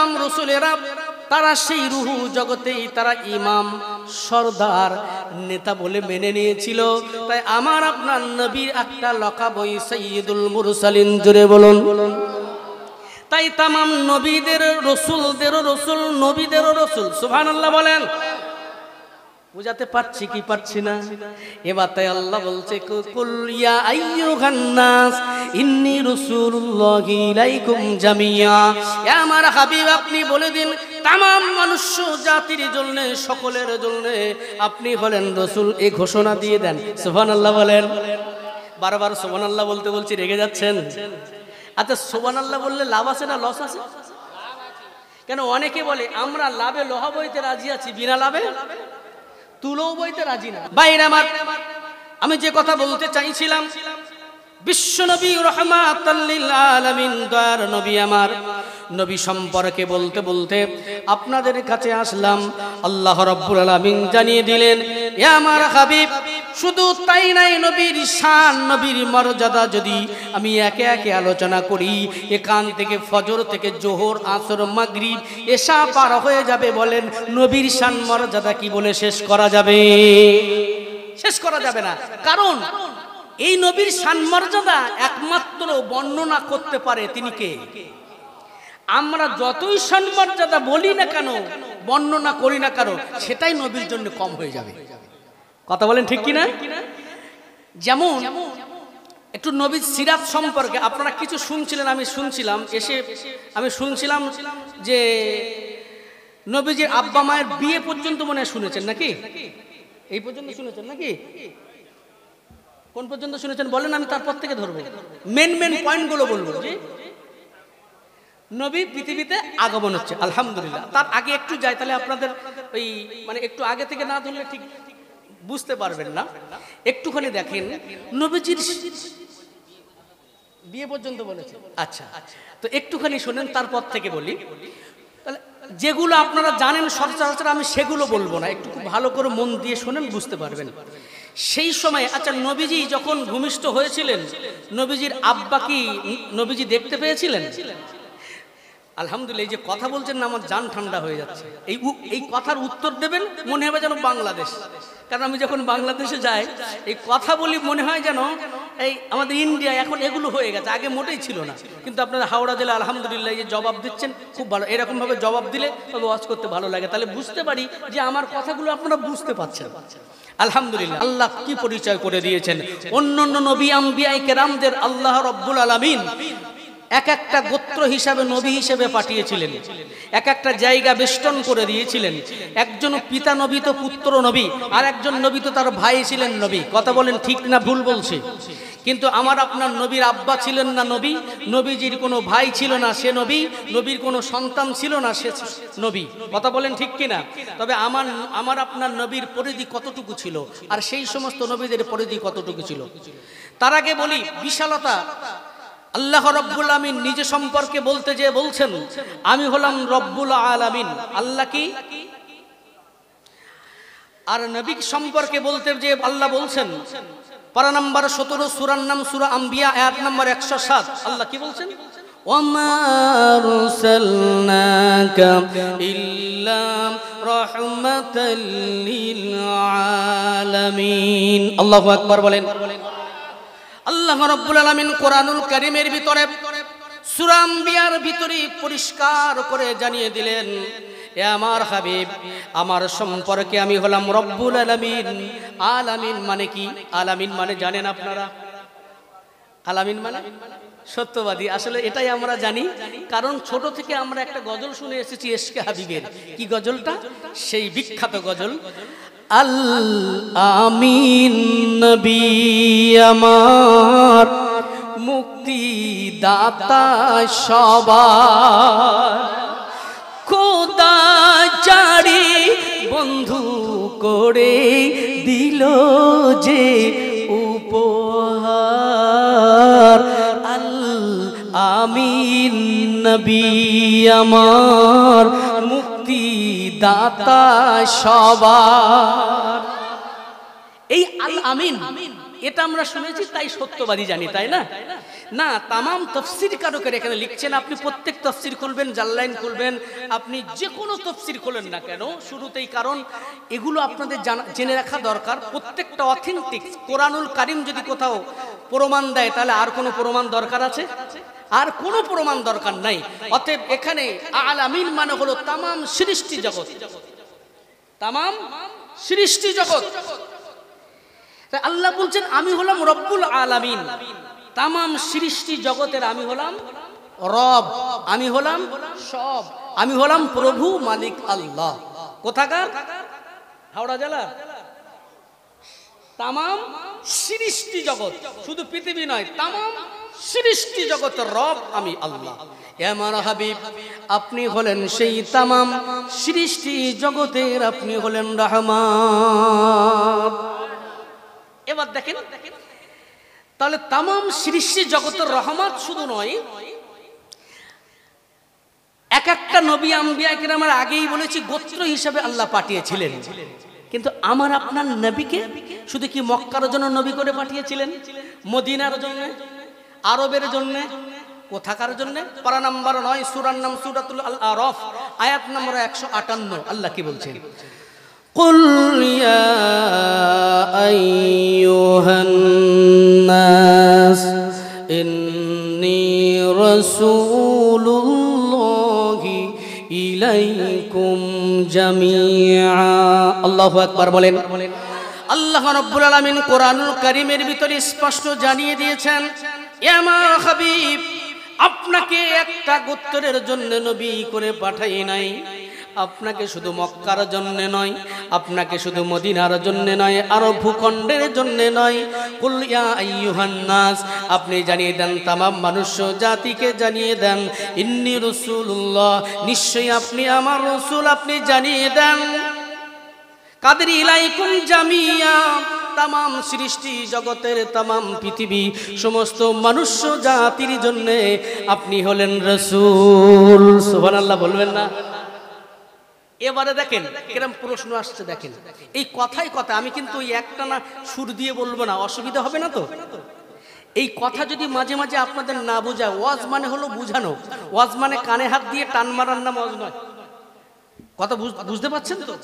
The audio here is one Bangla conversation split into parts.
তামাম রাসূলেরা তারা সেই রুহু জগতেই তারা ইমাম, সরদার, নেতা বলে মেনে নিয়েছিল। তাই আমার আপনার নবীর একটা লকাবই সাইয়্যিদুল মুরসালিন, জোরে বলুন। তাই তামাম নবীদের রসুলদেরও রসুল, নবীদেরও রসুল। সুবহানাল্লাহ বলেন। বুঝাতে পারছি কি পারছি না? এবার তাই আল্লাহ বলছে কুল ইয়া আইয়ুহান নাস ইন্নী রাসূলুল্লাহি ইলাইকুম জামিয়া। হে আমার হাবিব, আপনি বলে দিন তামাম মনুষ্য জাতির জন্য, সকলের জন্য আপনি হলেন রসুল, এই ঘোষণা দিয়ে দেন। সুবহানাল্লাহ বলেন। বারবার সুবহানাল্লাহ বলতে বলছি, রেগে যাচ্ছেন? আচ্ছা, সুবহানাল্লাহ বললে লাভ আছে না লস আছে? কেন অনেকে বলে আমরা লাভে লোহা বইতে রাজি আছি, বিনা লাভে তুলো বইতে রাজি না। বাইরে আমার, আমি যে কথা বলতে চাইছিলাম, বিশ্ব নবী রাহমাতাল লিল আলামিন, দয়ার নবী, আমার নবী সম্পর্কে বলতে বলতে আপনাদের কাছে আসলাম। আল্লাহ রাব্বুল আলামিন জানিয়ে দিলেন, হে আমার হাবিব, শুধু তাই নাই, নবীর শান, নবীর মর্যাদা যদি আমি একে একে আলোচনা করি, এখান থেকে ফজর থেকে জোহর, আসর, মাগরিব, এশা পার হয়ে যাবে। বলেন নবীর শান মর্যাদা কি বলে শেষ করা যাবে? শেষ করা যাবে না। কারণ এই নবীর শান মর্যাদা একমাত্র বর্ণনা করতে পারে তিনি কে। আমরা যতই শান মর্যাদা বলি না কেন, বর্ণনা করি না কেন, সেটাই নবীর জন্য কম হয়ে যাবে। কথা বলেন ঠিক কিনা? যেমন একটু নবীর সিরাত সম্পর্কে আপনারা কিছু শুনছিলেন, আমি শুনছিলাম, এসে আমি শুনছিলাম যে নবীজির আব্বা মায়ের বিয়ে পর্যন্ত মনে হয় শুনেছেন নাকি? এই পর্যন্ত শুনেছেন নাকি? কোন পর্যন্ত শুনেছেন বলেন, আমি তারপর থেকে ধরবো, মেন পয়েন্টগুলো বলবো। নবী পৃথিবীতে আগমন হচ্ছে, আলহামদুলিল্লাহ। তার আগে একটু যাই, তাহলে আপনাদের ওই মানে একটু আগে থেকে না ধরলে ঠিক বুঝতে পারবেন না। একটুখানি দেখেন, নবীজির বিয়ে পর্যন্ত বলেছে। আচ্ছা, তো একটুখানি শোনেন, তারপর থেকে বলি। তাহলে যেগুলো আপনারা জানেন সচরাচর, আমি সেগুলো বলবো না, একটু খুব ভালো করে মন দিয়ে শোনেন, বুঝতে পারবেন। সেই সময়, আচ্ছা, নবীজি যখন ভূমিষ্ঠ হয়েছিলেন, নবীজির আব্বা কি নবীজি দেখতে পেয়েছিলেন? আলহামদুলিল্লাহ। এই যে কথা বলছেন না, আমার জান ঠান্ডা হয়ে যাচ্ছে। এই কথার উত্তর দেবেন মনে হবে যেন বাংলাদেশ। কারণ আমি যখন বাংলাদেশে যাই, এই কথা বলি, মনে হয় যেন এই আমাদের ইন্ডিয়া এখন এগুলো হয়ে গেছে, আগে মোটেই ছিল না। কিন্তু আপনারা হাওড়া জেলা আলহামদুলিল্লাহ যে জবাব দিচ্ছেন, খুব ভালো। এরকম ভাবে জবাব দিলে তবে ওয়াজ করতে ভালো লাগে, তাহলে বুঝতে পারি যে আমার কথাগুলো আপনারা বুঝতে পারছেন। আলহামদুলিল্লাহ। আল্লাহ কি পরিচয় করে দিয়েছেন। অন্যান্য নবী আম্বিয়া কেরামদের আল্লাহ রাব্বুল আলামিন এক একটা গোত্র হিসাবে নবী হিসেবে পাঠিয়েছিলেন, এক একটা জায়গা বেষ্টন করে দিয়েছিলেন। একজন পিতা নবী তো পুত্র নবী, আর একজন নবী তো তার ভাই ছিলেন নবী। কথা বলেন ঠিক না ভুল বলছি? কিন্তু আমার আপনার নবীর আব্বা ছিলেন না নবী, নবীজির কোনো ভাই ছিল না সে নবী, নবীর কোনো সন্তান ছিল না সে নবী। কথা বলেন ঠিক কিনা? তবে আমার আপনার নবীর পরিধি কতটুকু ছিল, আর সেই সমস্ত নবীদের পরিধি কতটুকু ছিল। তার আগে বলি বিশালতা। আল্লাহ রব্বুল আলামিন নিজে সম্পর্কে বলতে যে বলছেন, আমি হলাম রব্বুল আলামিন। আল্লাহ কি? আর নবী সম্পর্কে বলতে যে আল্লাহ বলছেন, পারা নাম্বার 17, সূরার নাম সূরা আম্বিয়া, আয়াত নাম্বার 107। আল্লাহ কি বলছেন? ওয়ামা আরসালনাকা ইল্লা রাহমাতাল লিল আলামিন। আল্লাহু আকবার বলেন। আল্লাহ রাব্বুল আলামিন কোরআনুল কারীমের ভিতরে সূরা আম্বিয়ার ভিতরে পরিষ্কার করে জানিয়ে দিলেন, এ আমার হাবিব, আমার সম্পর্কে আমি হলাম রব্বুল আলামিন। আলামিন মানে কি? আলামিন মানে জানেন আপনারা? আলামিন মানে সত্যবাদী। আসলে এটাই আমরা জানি, কারণ ছোট থেকে আমরা একটা গজল শুনে এসেছি এশকে হাবিবের। কি গজলটা? সেই বিখ্যাত গজল, আল আমিন নবী আমার মুক্তি দাতা সবার, খোদা জারি বন্ধু করে দিল যে উপহার। আল আমিন নবী আমার মুক্তি দাতা সবার। এই আল আমিন এটা আমরা শুনেছি, তাই সত্যবাদী জানি, তাই না? না, তামাম তফসির কারকের এখানে লিখছেন। আপনি প্রত্যেক তফসির খুলবেন, জাল্লাইন খুলবেন, আপনি যে কোনো তফসির খোলেন না কেন শুরুতেই, কারণ এগুলো আপনাদের জেনে রাখা দরকার। প্রত্যেকটা অথেন্টিক। কোরআনুল কারীম যদি কোথাও প্রমাণ দেয় তাহলে আর কোনো প্রমাণ দরকার আছে? আর কোনো প্রমাণ দরকার নাই। অতএব এখানে আলামিন মানে হলো তামাম সৃষ্টি জগৎ, তামাম সৃষ্টি জগৎ। তাই আল্লাহ বলছেন আমি হলাম রব্বুল আলামিন, তামাম সৃষ্টি জগতের আমি হলাম রব, আমি হলাম সব, আমি হলাম প্রভু মালিক আল্লাহ। কোথাকার? হাওড়া জেলা। তামাম সৃষ্টি জগৎ, শুধু পৃথিবী নয়, তামাম সৃষ্টি জগতের রব আমি আল্লাহ। আমার হাবিব আপনি হলেন সেই তামাম সৃষ্টি জগতের, আপনি হলেন রহমান। এবার দেখেন, তাহলে তামাম সৃষ্টি জগতের রহমত শুধু নয়, এক একটা নবী আম্বিয়া কিরামের আগেই বলেছি গোত্র হিসেবে আল্লাহ পাঠিয়েছিলেন। কিন্তু আমার আপনার নবীকে শুধু কি মক্কার জন্য নবী করে পাঠিয়েছিলেন? মদিনার জন্য, আরবের জন্য, কোথাকার জন্য? পারা নাম্বার 9 সূরার নাম সূরাতুল আরাফ, আয়াত নম্বর 158। আল্লাহ কি বলছেন? কুল ইয়া আইয়ুহান নাস ইন্নী রাসূলুল্লাহি ইলাইকুম জামিআ। আল্লাহু আকবার বলেন। আল্লাহ রাব্বুল আলামিন কোরআনুল কারীমের ভিতরে স্পষ্ট জানিয়ে দিয়েছেন, ইয়া মা হাবিব আপনাকে একটা গোত্রের জন্য নবী করে পাঠাই নাই, আপনাকে শুধু মক্কার জন্য নয়, আপনাকে শুধু মদিনার জন্য নয়, আরব ভূখণ্ডের জন্য নয়। কুল ইয়া আইয়ুহান নাস আপনি জানিয়ে দেন, তামাম মানুষ জাতিকে জানিয়ে দেন, ইন্নী রাসূলুল্লাহ নিশ্চয়ই আপনি আমার রাসূল, আপনি জানিয়ে দেন। কাদের? ইলাইকুম জামিয়া তামাম সৃষ্টি জগতের, তামাম পৃথিবী সমস্ত মানুষ জাতির জন্য আপনি হলেন রাসূল। সুবহানাল্লাহ বলবেন না? এবারে দেখেন কিরকম প্রশ্ন আসছে, দেখেন এই কথাই কথা। আমি কিন্তু ওই একটা না সুর দিয়ে বলবো না, অসুবিধা হবে না তো? এই কথা যদি মাঝে মাঝে আপনাদের না বোঝায়, ওয়াজ মানে হলো বুঝানো, ওয়াজ মানে কানে হাত দিয়ে টান মারার নাম ওয়াজ নয়। কথা বুঝতে পারছেন তো?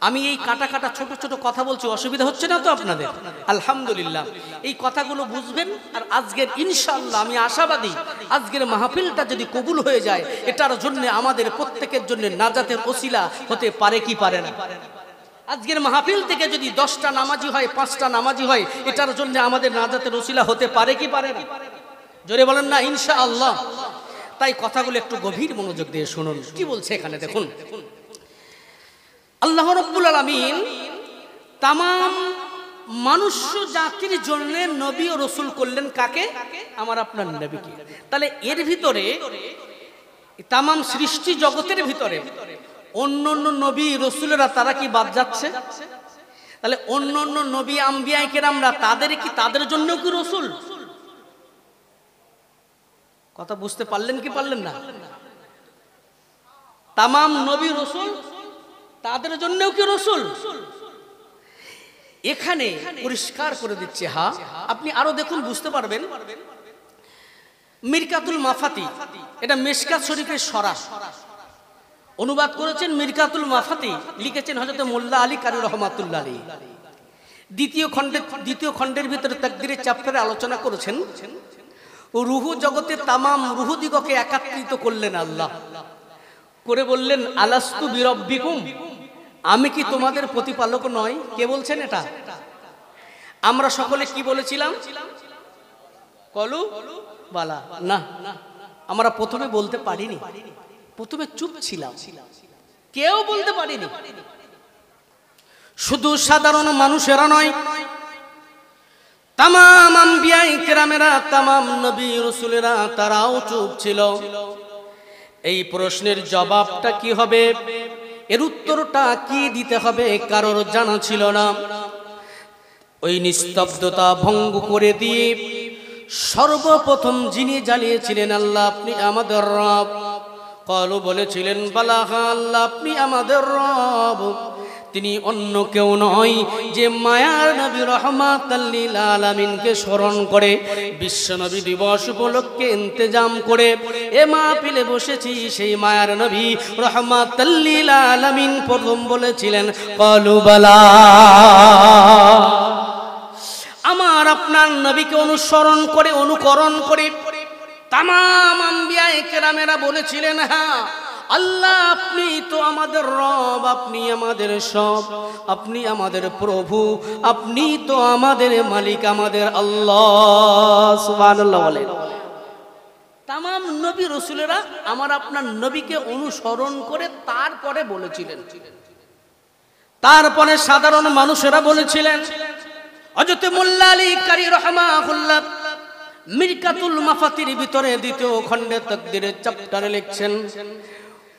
আমি এই কাটা কাটা ছোট ছোট কথা বলছি, অসুবিধা হচ্ছে না তো আপনাদের? আলহামদুলিল্লাহ। এই কথাগুলো বুঝবেন। আর আজকের ইনশাআল্লাহ আমি আশাবাদী, আজকের মাহফিলটা যদি কবুল হয়ে যায়, এটার জন্য আমাদের প্রত্যেকের জন্য নাজাতের ওসিলা হতে পারে কি পারে না? আজকের মাহফিল থেকে যদি 10টা নামাজি হয়, 5টা নামাজি হয়, এটার জন্য আমাদের নাজাতের ওসিলা হতে পারে কি পারে না? জোরে বলেন না ইনশাআল্লাহ। তাই কথাগুলো একটু গভীর মনোযোগ দিয়ে শুনুন কি বলছে এখানে। দেখুন আল্লাহ রাব্বুল আলামিন তামাম মানুষ জাতির জন্য নবী ও রাসূল করলেন কাকে? আমার আপনার নবীকে। তাহলে এর ভিতরে তামাম সৃষ্টি জগতের ভিতরে অন্য অন্য নবী রাসূলেরা তারা কি বাদ যাচ্ছে? তাহলে অন্য অন্য নবী আম্বিয়া কেরামরা তাদের কি, তাদের জন্য কি রাসূল? কথা বুঝতে পারলেন কি পারলেন না? তামাম নবী রাসূল তাদের জন্যও কি রাসূল? এখানে পরিষ্কার করে দিচ্ছে। হ্যাঁ, আপনি আরো দেখুন বুঝতে পারবেন। মিরকাতুল মাফাতি, এটা মিশকাত শরীফের সরাস অনুবাদ করেছেন মিরকাতুল মাফাতি, লিখেছেন হযরত মোল্লা আলী কারি রহমাতুল্লাহ আলাইহি। দ্বিতীয় খণ্ডের ভিতরে তাকদীরের চ্যাপ্টারে আলোচনা করেছেন রুহু জগতে তামাম রুহু দিগকে একত্রিত করলেন আল্লাহ, করে বললেন আলাস্তু বিরব্বিকুম, আমি কি তোমাদের প্রতিপালক নয়? কে বলছেন এটা? আমরা সকলে কি বলেছিলাম? কলু বালা। না, আমরা প্রথমে বলতে পারিনি, প্রথমে চুপ ছিলাম, কেউ বলতে পারিনি। শুধু সাধারণ মানুষেরা নয়, তামাম আম্বিয়া কেরামেরা, তামাম নবী রাসূলেরা তারাও চুপ ছিল। এই প্রশ্নের জবাবটা কি হবে, এর উত্তরটা কি দিতে হবে কারোর জানা ছিল না। ওই নিস্তব্ধতা ভঙ্গ করে দিয়ে সর্বপ্রথম যিনি জানিয়েছিলেন আল্লাহ আপনি আমাদের রব, কলু বলেছিলেন বালা, আল্লাহ আপনি আমাদের রব, তিনি অন্য কেউ নয় যে মায়ার নবী রাহমাতাল লিল আলামিনকে স্মরণ করে বিশ্ব নবী দিবস উপলক্ষে ইন্তেজাম করে এ মাহফিলে বসেছি। সেই মায়ার নবী রাহমাতাল লিল আলামিন প্রথম বলেছিলেন ক্বালু বালা। আমার আপনার নবীকে অনুসরণ করে অনুকরণ করে তামাম আম্বিয়ায়ে কেরামেরা বলেছিলেন হ্যাঁ আল্লাহ আপনি তো আমাদের রব, আপনি আমাদের সব, আপনি আমাদের প্রভু, আপনি তো আমাদের মালিক, আমাদের আল্লাহ। সুবহানাল্লাহ বলেন। তামাম নবী রাসূলেরা আমার আপনার নবীকে অনুসরণ করে তারপরে বলেছিলেন। তারপরে সাধারণ মানুষেরা বলেছিলেন। হযরত মোল্লা আলী কারি রাহমাহুল্লাহ মিরকাতুল মাফাতির ভিতরে দ্বিতীয় খণ্ডে তাকদীরের চ্যাপ্টারে লিখছেন,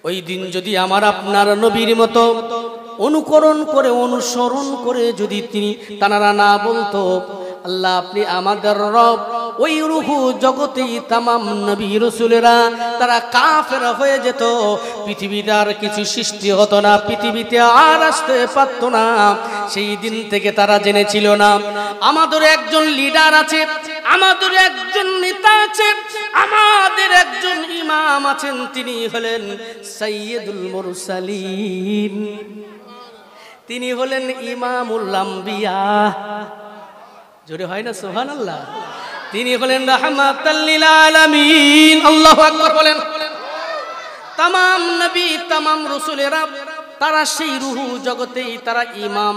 ওই দিন যদি আমার আপনার নবীর মতো অনুকরণ করে অনুসরণ করে যদি তানারা না বলতো আল্লাহ আপনি আমাদের রব, ওই রুহু জগতেই তামাম নবী রাসূলেরা তারা কাফের হয়ে যেত। পৃথিবীতে আর কিছু সৃষ্টি হতো না, পৃথিবীতে আর আসতে পারতো না। সেই দিন থেকে তারা জেনেছিল না আমাদের একজন লিডার আছে, আমাদের একজন নেতা আছে, আমাদের একজন ইমাম আছেন, তিনি হলেন সাইয়্যিদুল মুরসালিন, তিনি হলেন ইমামুল আম্বিয়া। জোরে হয় না সুবহানাল্লাহ। তিনি হলেন রাহমাতাল লিল আলামিন। আল্লাহু আকবার বলেন। তামাম নবী তামাম রাসূলেরা তারা সেই রুহু জগতেই তারা ইমাম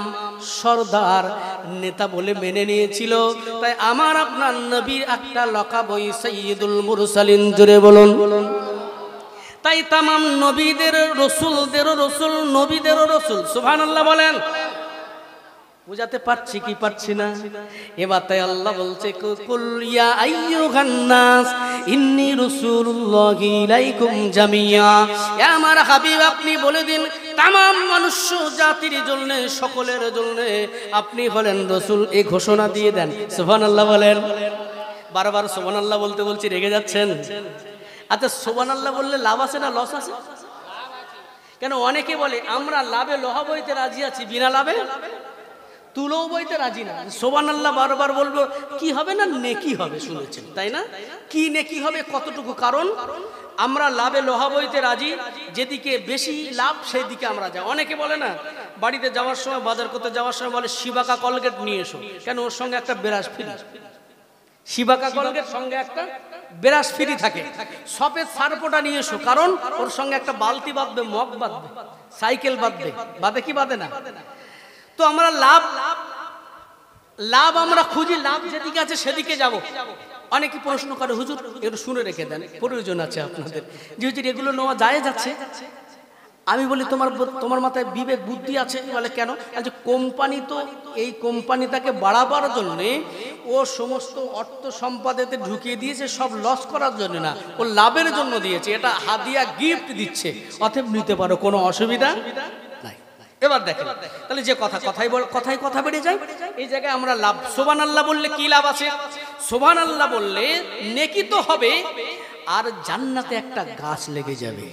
সরদার নেতা বলে মেনে নিয়েছিল। তাই আমার আপনার নবীর একটা লকাবই সাইয়্যিদুল মুরসালিন। জোরে বলুন। তাই তামাম নবীদের রাসূলদেরও রাসূল, নবীদেরও রাসূল। সুবহানাল্লাহ বলেন। বুঝাতে পারছি কি পারছি না? এবার তাই আল্লাহ বলছে কুল ইয়া আইয়ুহান নাস ইন্নী রাসূলুল্লাহি ইলাইকুম জামিয়া। হে আমার হাবিব আপনি বলে দিন তামাম মনুষ্য জাতির জন্য, সকলের জন্য আপনি হলেন রাসূল, এই ঘোষণা দিয়ে দেন। সুবহানাল্লাহ বলেন। বারবার সুবহানাল্লাহ বলতে বলছি রেগে যাচ্ছেন? আচ্ছা সুবহানাল্লাহ বললে লাভ আছে না লস আছে? কেন অনেকে বলে আমরা লাভে লোহা বইতে রাজি আছি, বিনা লাভে তুলো বইতে রাজি না। সুবহানাল্লাহ বারবার বলবো কি হবে না নেকি হবে, শুনেছেন তাই না? কি নেকি হবে কতটুকু? কারণ আমরা লাভে লোহা বইতে রাজি, যেদিকে বেশি লাভ সেই দিকে আমরা যাই। অনেকে বলে না বাড়িতে যাওয়ার সময়, বাজার করতে যাওয়ার সময় বলে শিবাকা কলগেট নিয়ে এসো, কেন ওর সঙ্গে একটা ব্রাশ ফ্রি। শিবাকা কলগেট সঙ্গে একটা ব্রাশ ফ্রি থাকে। সফেদ সার্পোটা নিয়ে এসো, কারণ ওর সঙ্গে একটা বালতি বাঁধবে, মগ বাঁধবে, সাইকেল বাঁধবে। বাঁধে কি বাঁধে না? তো আমরা লাভ আমরা খুঁজি, লাভ যেদিকে আছে সেদিকে যাব। অনেকে প্রশ্ন করে হুজুর একটু শুনে রেখে দেন, প্রয়োজন আছে আপনাদের যে হুজুর এগুলো নেওয়া যায় যাচ্ছে। আমি বলি তোমার মাথায় বিবেক বুদ্ধি আছে? বলে কেন? যে কোম্পানি তো এই কোম্পানিটাকে বাড়াবার জন্য ও সমস্ত অর্থ সম্পাদেতে ঢুকিয়ে দিয়েছে, সব লস করার জন্য না, ও লাভের জন্য দিয়েছে। এটা হাদিয়া গিফট দিচ্ছে, অতএব নিতে পারো, কোনো অসুবিধা নাই। এবার দেখেন তাহলে যে কথায় কথা বেড়ে যায়, এই জায়গায় আমরা লাভ। সুবহানাল্লাহ বললে কি লাভ আছে? সুবহানাল্লাহ বললে নেকি তো হবে, আর জান্নাতে একটা গাছ লেগে যাবে।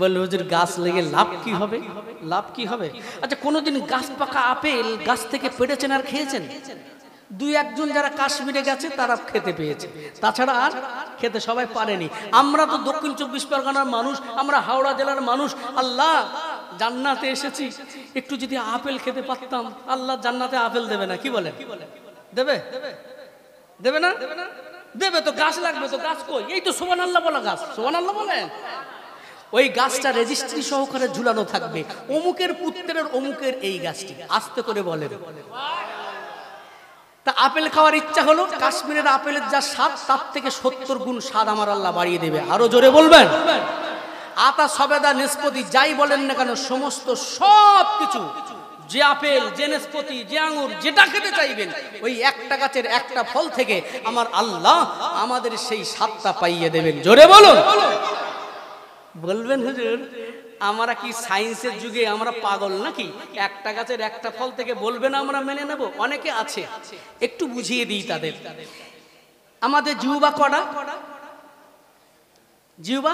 বললে হুজুর গাছ লেগে লাভ কি হবে? লাভ কি হবে? আচ্ছা কোনোদিন গাছ পাকা আপেল গাছ থেকে পেড়েছেন আর খেয়েছেন? দুই একজন যারা কাশ্মীরে গেছে তারা খেতে পেয়েছে, তাছাড়া আর খেতে সবাই পারেনি। আমরা তো দক্ষিণ 24 পরগনার মানুষ, আমরা হাওড়া জেলার মানুষ। আল্লাহ জান্নাতে এসেছি, একটু যদি আপেল খেতে পারতাম। আল্লাহ জান্নাতে আপেল দেবে না? কি বলে দেবে? দেবে না? দেবে তো, গাছ লাগবে তো। গাছ কই? এই তো সুবহানাল্লাহ বলা গাছ। সুবহানাল্লাহ বলেন। ওই গাছটা রেজিস্ট্রি সহকারে ঝুলানো থাকবে, অমুকের পুত্রের অমুকের এই গাছটি। আস্তে করে বলেন। তা আপেল খাওয়ার ইচ্ছা হলো, কাশ্মীরের আপেলের যা স্বাদ তার থেকে 70 গুণ স্বাদ আমার আল্লাহ বাড়িয়ে দেবে। আরো জোরে বলবেন। আতা সবেদা নিষ্পত্তি যাই বলেন না কেন, সমস্ত সব কিছু, যে আপেল, যে নিষ্পত্তি, যে আঙুর, যেটা খেতে চাইবেন, ওই একটা গাছের একটা ফল থেকে আমার আল্লাহ আমাদের সেই স্বাদটা পাইয়ে দেবেন। জোরে বলুন। বলবেন হুজুর আমরা কি সায়েন্সের যুগে আমরা পাগল নাকি? একটা গাছের একটা ফল থেকে বলবেন আমরা মেনে নেব? অনেকে আছে, একটু বুঝিয়ে দিই তাদের। আমাদের জিহ্বা কটা? জিহ্বা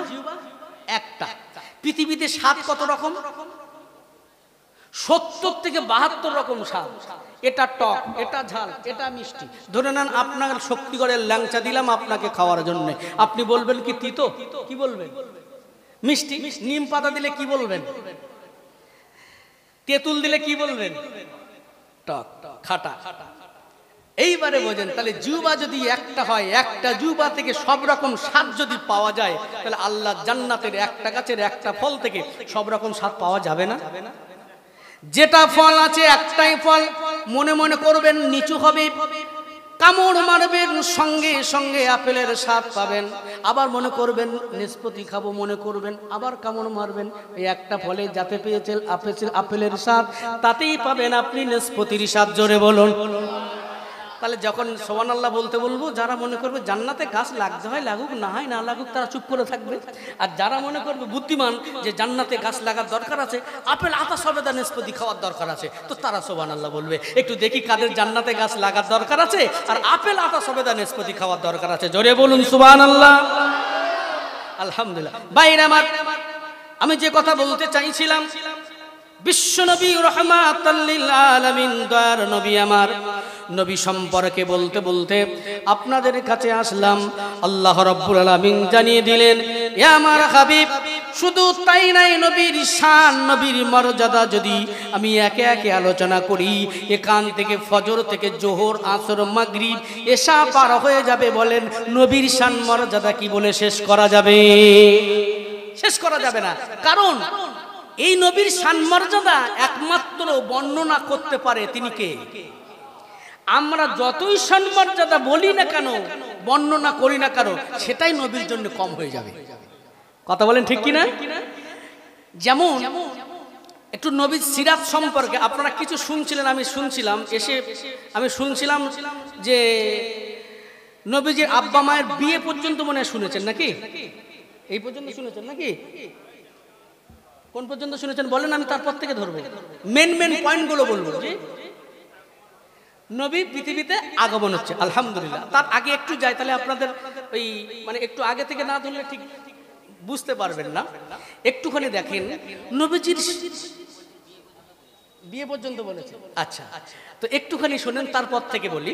একটা। পৃথিবীতে স্বাদ কত রকম? 70 থেকে 72 রকম স্বাদ, এটা টক, এটা ঝাল, এটা মিষ্টি। ধরে নেন আপনার শক্তিগড়ের ল্যাংচা দিলাম আপনাকে খাওয়ার জন্য, আপনি বলবেন কি তিতো? কি বলবেন? মিষ্টি। নিম পাতা দিলে কি বলবেন? তেঁতুল দিলে কি বলবেন? টক, খাটা। এইবারে বোঝেন, তাহলে জিহ্বা যদি একটা হয়, একটা জিহ্বা থেকে সব রকম স্বাদ যদি পাওয়া যায়, তাহলে আল্লাহ জান্নাতের একটা গাছের একটা ফল থেকে সব রকম স্বাদ পাওয়া যাবে না? যেটা ফল আছে একটাই ফল, মনে মনে করবেন নিচু হবে, কামড় মারবেন সঙ্গে সঙ্গে আপেলের স্বাদ পাবেন। আবার মনে করবেন নিষ্পত্তি খাবো, মনে করবেন আবার কামড় মারবেন, এই একটা ফলে যাতে পেয়েছেন আপেলের স্বাদ, তাতেই পাবেন আপনি নিষ্পত্তির স্বাদ। জোরে বলুন। তাহলে যখন সুবহানাল্লাহ বলতে বলবো, যারা মনে করবে জান্নাতে গাছ লাগতে হয় লাগুক, না হয় না লাগুক, তারা চুপ করে থাকবে। আর যারা মনে করবে বুদ্ধিমান যে জান্নাতে গাছ লাগার দরকার আছে, আপেল আতা সবেদা নিষ্পত্তি খাওয়ার দরকার আছে, তো তারা সুবহানাল্লাহ বলবে। একটু দেখি কাদের জান্নাতে গাছ লাগার দরকার আছে আর আপেল আতা সবেদা নিষ্পত্তি খাওয়ার দরকার আছে। জোরে বলুন সুবহানাল্লাহ। আলহামদুলিল্লাহ। ভাইরা আমার, আমি যে কথা বলতে চাইছিলাম, বিশ্বনবী রাহমাতাল লিল আলামিন, দয়ার নবী আমার, নবী সম্পর্কে বলতে বলতে আপনাদের কাছে আসলাম। আল্লাহ রাব্বুল আলামিন জানিয়ে দিলেন, এ আমার হাবিব, শুধু তাই নাই, নবীর শান, নবীর মর্যাদা যদি আমি একে একে আলোচনা করি, এখান থেকে ফজর থেকে জোহর, আসর, মাগরিব, এশা পার হয়ে যাবে। বলেন নবীর শান মর্যাদা কি বলে শেষ করা যাবে? শেষ করা যাবে না। কারণ এই নবীর শান মর্যাদা একমাত্র বর্ণনা করতে পারে তিনি কে? আমরা যতই শান মর্যাদা বলি না কেন, বর্ণনা করি না কেন, সেটাই নবীর জন্য কম হয়ে যাবে। কথা বলেন ঠিক কিনা? যেমন একটু নবীর সিরাত সম্পর্কে আপনারা কিছু শুনছিলেন, আমি শুনছিলাম, এসে আমি শুনছিলাম যে নবীজির আব্বা মায়ের বিয়ে পর্যন্ত মনে হয় শুনেছেন নাকি? এই পর্যন্ত শুনেছেন নাকি? কোন পর্যন্ত শুনেছেন বলেন, আমি তারপর থেকে ধরবো, মেন পয়েন্ট গুলো বলবো। নবী পৃথিবীতে আগমন হচ্ছে, আলহামদুলিল্লাহ। তার আগে একটু যাই, তাহলে আপনাদের ওই মানে একটু আগে থেকে না ধরলে ঠিক বুঝতে পারবেন না। একটুখানি দেখেন, নবীজির বিয়ে পর্যন্ত বলেছে। আচ্ছা, তো একটুখানি শোনেন, তারপর থেকে বলি।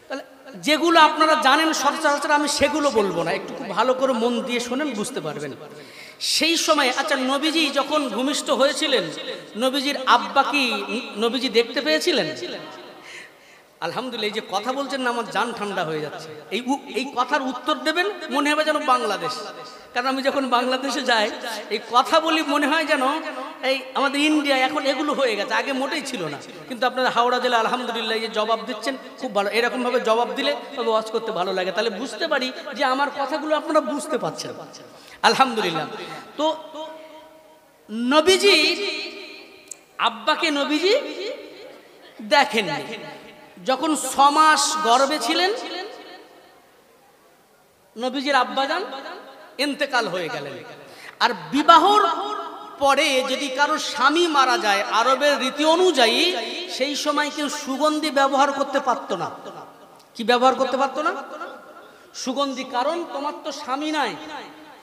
তাহলে যেগুলো আপনারা জানেন সচরাচর, আমি সেগুলো বলবো না, একটু ভালো করে মন দিয়ে শোনেন, বুঝতে পারবেন। সেই সময়, আচ্ছা, নবীজি যখন ভূমিষ্ঠ হয়েছিলেন, নবীজির আব্বা কি নবীজি দেখতে পেয়েছিলেন? আলহামদুলিল্লাহ। এই যে কথা বলছেন না, আমার জান ঠান্ডা হয়ে যাচ্ছে। এই কথার উত্তর দেবেন মনে হবে যেন বাংলাদেশ, কারণ আমি যখন বাংলাদেশে যাই এই কথা বলি মনে হয় যেন এই আমাদের ইন্ডিয়া এখন এগুলো হয়ে গেছে, আগে মোটেই ছিল না। কিন্তু আপনারা হাওড়া জেলা আলহামদুলিল্লাহ যে জবাব দিচ্ছেন খুব ভালো, এরকম ভাবে জবাব দিলে তবে ওয়াজ করতে ভালো লাগে, তাহলে বুঝতে পারি যে আমার কথাগুলো আপনারা বুঝতে পারছেন, আলহামদুলিল্লাহ। তো নবীজি আব্বাকে নবীজি দেখেননি। যখন 6 মাস গর্ভে ছিলেন, নবীজির আব্বাজান ইন্তেকাল হয়ে গেলেন। আর বিবাহর পরে যদি কারো স্বামী মারা যায়, আরবের রীতি অনুযায়ী সেই সময় কেউ সুগন্ধি ব্যবহার করতে পারতো না। কি ব্যবহার করতে পারতো না? সুগন্ধি। কারণ তোমার তো স্বামী নাই,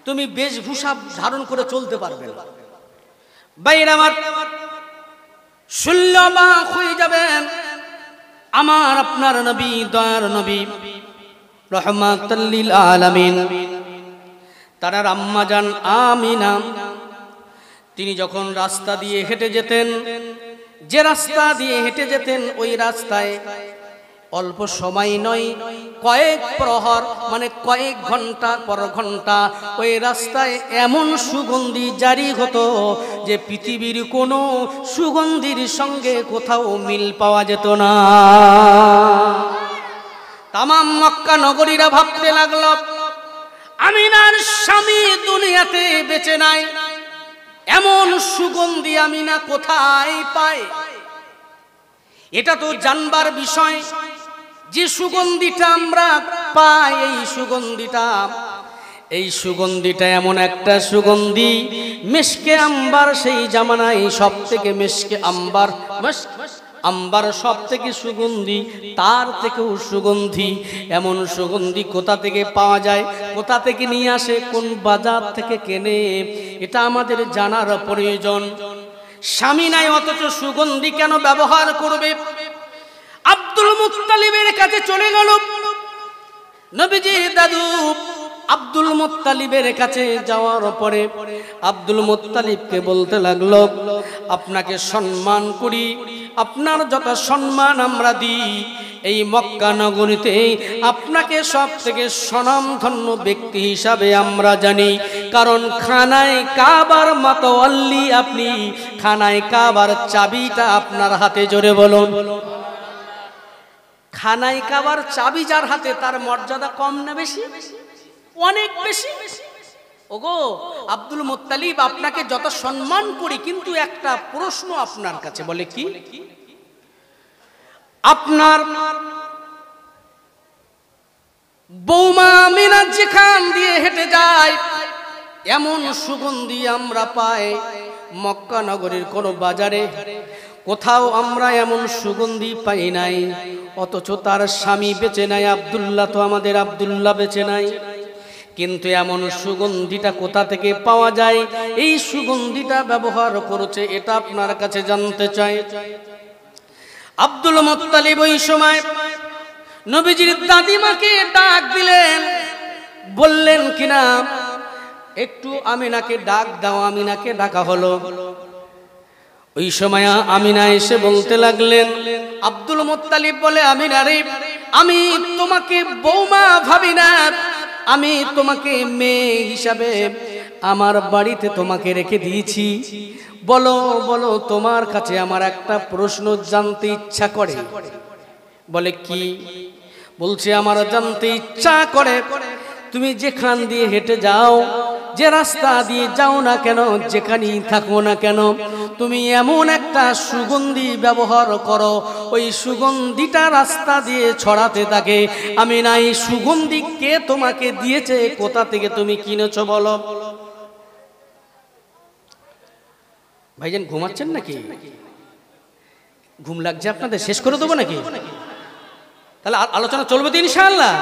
তুমি বেশভূষা ধারণ করে চলতে পারবে না। বাইরে আমার শুল্যবাক হয়ে যাবেন আমার আপনার নবী, দয়ার নবী রাহমাতাল লিল আলামিন, তার আম্মা জান আমিনা। তিনি যখন রাস্তা দিয়ে হেঁটে যেতেন, যে রাস্তা দিয়ে হেঁটে যেতেন, ওই রাস্তায় অল্প সময় নয়, কয়েক প্রহর মানে কয়েক ঘন্টা পর ঘন্টা ওই রাস্তায় এমন সুগন্ধি জারি হতো যে পৃথিবীর কোনো সুগন্ধির সঙ্গে কোথাও মিল পাওয়া যেত না। তামাম মক্কা নগরীরা ভাবতে লাগলো, আমিনার স্বামী দুনিয়াতে বেঁচে নাই, এমন সুগন্ধি আমিনা কোথায় পায়? এটা তো জানবার বিষয় যে সুগন্ধিটা আমরা পাই, এই সুগন্ধিটা এমন একটা সুগন্ধি, মিশকে আম্বার। সেই জামানায় সব থেকে মিশকে আম্বার, আম্বার সব থেকে সুগন্ধি, তার থেকেও সুগন্ধি। এমন সুগন্ধি কোথা থেকে পাওয়া যায়, কোথা থেকে নিয়ে আসে, কোন বাজার থেকে কেনে, এটা আমাদের জানার প্রয়োজন। স্বামী নাই অথচ সুগন্ধি কেন ব্যবহার করবে? আব্দুল মুত্তালিবের কাছে চলে গেল। নবীজির দাদু আব্দুল মুত্তালিবের কাছে যাওয়ার পরে আব্দুল মুত্তালিবকে বলতে লাগলো, আপনাকে সম্মান করি, আপনার যত সম্মান আমরা দিই, এই মক্কা নগরীতে আপনাকে সব থেকে স্বনামধন্য ব্যক্তি হিসাবে আমরা জানি। কারণ খানায় কাবার মাতোয়াল্লি আপনি, খানায় কাবার চাবিটা আপনার হাতে। জোরে বলুন। খানায় কাবার চাবি যার হাতে তার মর্যাদা কম না বেশি? অনেক বেশি। ওগো আব্দুল মুত্তালিব, আপনাকে যত সম্মান করি, কিন্তু একটা প্রশ্ন আপনার কাছে। বলে কি? আপনার বৌমা আমিনা যেখান দিয়ে হেঁটে যায় এমন সুগন্ধি আমরা পাই মক্কা নগরীর কোন বাজারে কোথাও আমরা এমন সুগন্ধি পাই নাই। অথচ তার স্বামী বেঁচে নাই, আব্দুল্লাহ, তো আমাদের আব্দুল্লাহ বেঁচে নাই, কিন্তু এমন সুগন্ধিটা কোথা থেকে পাওয়া যায়? এই সুগন্ধিটা ব্যবহার করেছে, এটা আপনার কাছে জানতে চাই। আব্দুল মুত্তালিব ওই সময় নবীজির দাদিমাকে ডাক দিলেন, বললেন কিনা একটু আমিনাকে ডাক দাও। আমিনাকে ডাকা হলো। ওই সময় আমিনা এসে বলতে লাগলেন, আব্দুল মুত্তালিব বলে, আমিনা রে, আমি তোমাকে বৌমা ভাবি না, আমি তোমাকে মেয়ে হিসাবে আমার বাড়িতে তোমাকে রেখে দিয়েছি। বলো বলো, তোমার কাছে আমার একটা প্রশ্ন জানতে ইচ্ছা করে। বলে কি? বলছে আমার জানতে ইচ্ছা করে, তুমি যেখান দিয়ে হেঁটে যাও, যে রাস্তা দিয়ে যাও না কেন, যেখানেই থাকো না কেন, তুমি এমন একটা সুগন্ধি ব্যবহার করো, ওই সুগন্ধিটা রাস্তা দিয়ে ছড়াতে থাকে। আমি না, এই সুগন্ধি কে তোমাকে দিয়েছে, কোথা থেকে তুমি কিনেছো বলো? ভাইজান ঘুমাচ্ছেন নাকি? ঘুম লাগছে আপনাদের? শেষ করে দেবো নাকি? তাহলে আলোচনা চলবে তো ইনশাআল্লাহ।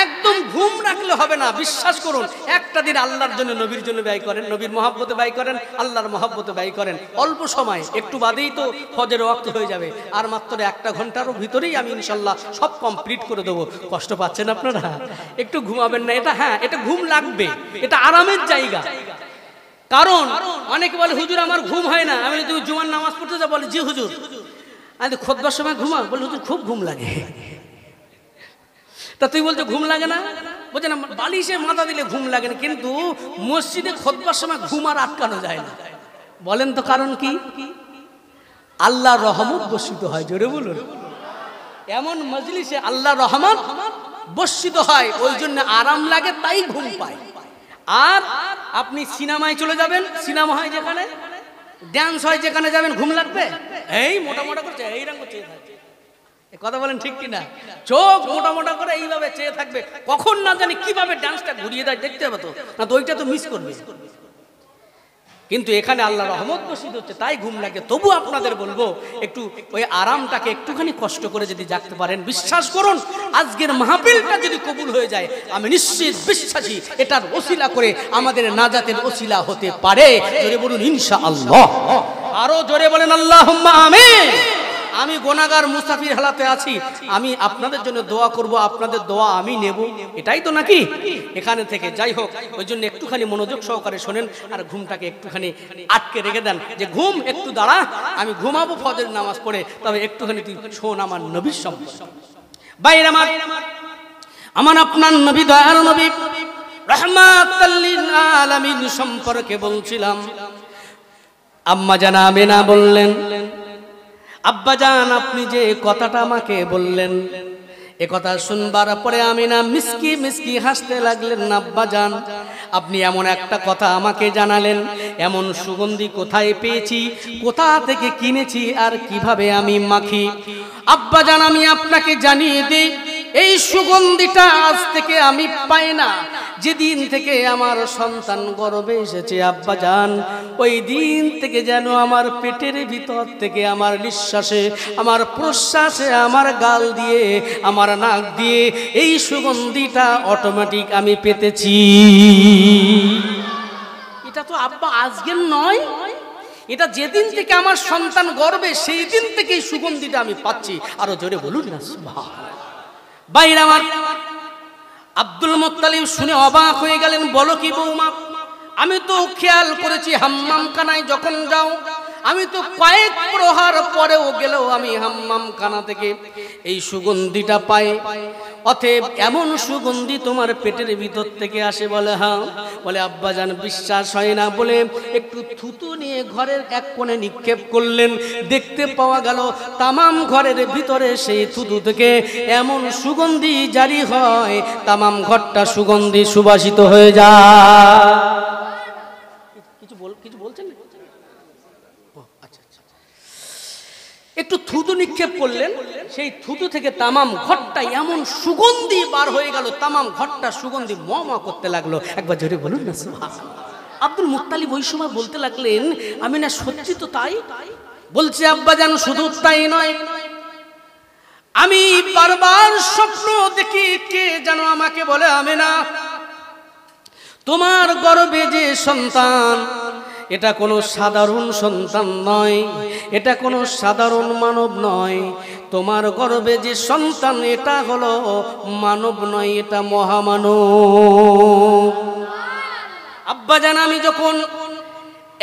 একদম ঘুম রাখলে হবে না, বিশ্বাস করুন। একটা দিন আল্লাহর জন্য, নবীর জন্য ব্যয় করেন, নবীর মহব্বতে ব্যয় করেন, আল্লাহর মহব্বতে ব্যয় করেন। অল্প সময়, একটু বাদেই তো ফজরের ওয়াক্ত হয়ে যাবে, আর মাত্র 1 ঘন্টারও ভিতরেই আমি ইনশাআল্লাহ সব কমপ্লিট করে দেবো। কষ্ট পাচ্ছেন আপনারা? একটু ঘুমাবেন না? এটা হ্যাঁ, এটা ঘুম লাগবে, এটা আরামের জায়গা। কারণ অনেকে বলে, হুজুর আমার ঘুম হয় না। আমি তুমি জুমার নামাজ পড়তে যা, বলে জি হুজুর। আমি খুতবার সময় ঘুমাও, বলে হুজুর খুব ঘুম লাগে। তা তুই বলছো ঘুম লাগে না? বলছে না, বালিশে মাথা দিলে ঘুম লাগে না, কিন্তু মসজিদে খুতবার সময় ঘুম আর আটকানো যায় না। বলেন তো কারণ কি? আল্লাহর রহমত বর্ষিত হয়। জোরে বলুন। এমন মজলিসে আল্লাহর রহমত বর্ষিত হয়, ওই জন্য আরাম লাগে, তাই ঘুম পায়। আর আপনি সিনেমায় চলে যাবেন, সিনেমা হয় যেখানে, ড্যান্স হয় যেখানে যাবেন, ঘুম লাগবে? এই মোটা মোটা করছে, এইরকম চেয়ে থাকবে। কথা বলেন ঠিক কিনা? চোখ মোটা মোটা করে এইভাবে চেয়ে থাকবে, কখন না জানি কিভাবে ডান্সটা ঘুরিয়ে দেয়, দেখতে হবে তো, না তো ওইটা তো মিস করবে। কিন্তু এখানে আল্লাহ রহমত বর্ষিত হচ্ছে, তাই ঘুম লাগে। তবু আপনাদের বলবো, একটু ওই আরামটাকে একটুখানি কষ্ট করে যদি জাগতে পারেন, বিশ্বাস করুন আজকের মাহফিলটা যদি কবুল হয়ে যায়, আমি নিশ্চিত বিশ্বাসী এটার ওসিলা করে আমাদের নাজাতের ওসিলা হতে পারে। জোরে বলুন ইনশাআল্লাহ। আরো জোরে বলেন আল্লাহুম্মা আমিন। আমি গুনাহগার মুসাফির হালাতে আছি, আমি আপনাদের জন্য দোয়া করব, আপনাদের দোয়া আমি নেব, এটাই তো নাকি? এখানে থেকে যাই হোক, ওই জন্য একটুখানি মনোযোগ সহকারে শোনেন, আর ঘুমটাকে একটুখানি আটকে রেখে দেন, যে ঘুম একটু দাঁড়া, আমি ঘুমাবো ফজর নামাজ পড়ে, তবে একটুখানি তুই শোন আমার নবীর সম্পর্কে। বাইরে আমার আপনার নবী, দয়ার নবী রাহমাতাল লিল আলামিন সম্পর্কে বলছিলাম। আম্মা জান আমিনা বললেন, আব্বাজান আপনি যে কথাটা আমাকে বললেন, এ কথা শুনবার পরে আমিনা মিসকি মিসকি হাসতে লাগলেন। আব্বাজান আপনি এমন একটা কথা আমাকে জানালেন, এমন সুগন্ধি কোথায় পেয়েছি, কোথা থেকে কিনেছি, আর কিভাবে আমি মাখি? আব্বাজান আমি আপনাকে জানিয়ে দিই, এই সুগন্ধিটা আজ থেকে আমি পাই না, যেদিন থেকে আমার সন্তান গর্ভে এসেছে আব্বাজান, ওই দিন থেকে যেন আমার পেটের ভিতর থেকে আমার নিঃশ্বাসে, আমার প্রশ্বাসে, আমার গাল দিয়ে, আমার নাক দিয়ে এই সুগন্ধিটা অটোমেটিক আমি পেতেছি। এটা তো আব্বা আজকের নয়, এটা যেদিন থেকে আমার সন্তান গর্বে সেই দিন থেকেই সুগন্ধিটা আমি পাচ্ছি। আরো জোরে বলুন না সুবহানাল্লাহ। বাইরে আমার আব্দুল মুত্তালিব শুনে অবাক হয়ে গেলেন, বলো কি বৌমা, আমি তো খেয়াল করেছি হাম্মামখানায় যখন যাও, আমি তো কয়েক প্রহার পরেও গেলেও আমি হাম্মামখানা থেকে এই সুগন্ধিটা পাই, অতএব এমন সুগন্ধি তোমার পেটের ভিতর থেকে আসে? বলে হ্যাঁ। বলে আব্বাজান বিশ্বাস হয় না, বলে একটু থুতু নিয়ে ঘরের এক কোণে নিক্ষেপ করলেন, দেখতে পাওয়া গেল তামাম ঘরের ভিতরে সেই থুতু থেকে এমন সুগন্ধি জারি হয়, তামাম ঘরটা সুগন্ধি সুবাসিত হয়ে যায়। কিছু বলছেন? একটু থুতু নিক্ষেপ করলেন, সেই থুতু থেকে তামাম ঘরটা এমন সুগন্ধি বার হয়ে গেল, তামাম ঘরটা সুগন্ধি মমা করতে লাগলো। একবার জোরে বলুন না সুবহানাল্লাহ। আব্দুল মুত্তালিব ওই সময় বলতে লাগলেন, আমি না সত্যি তো তাই বলছি আব্বাজান, শুধু তাই নয়, আমি বারবার স্বপ্ন দেখি কে যেন আমাকে বলে, আমি না তোমার গর্ভে যে সন্তান, এটা কোনো সাধারণ সন্তান নয়, এটা কোনো সাধারণ মানব নয়, তোমার গর্ভে যে সন্তান এটা হলো মানব নয়, এটা মহামানব। আব্বাজান আমি যখন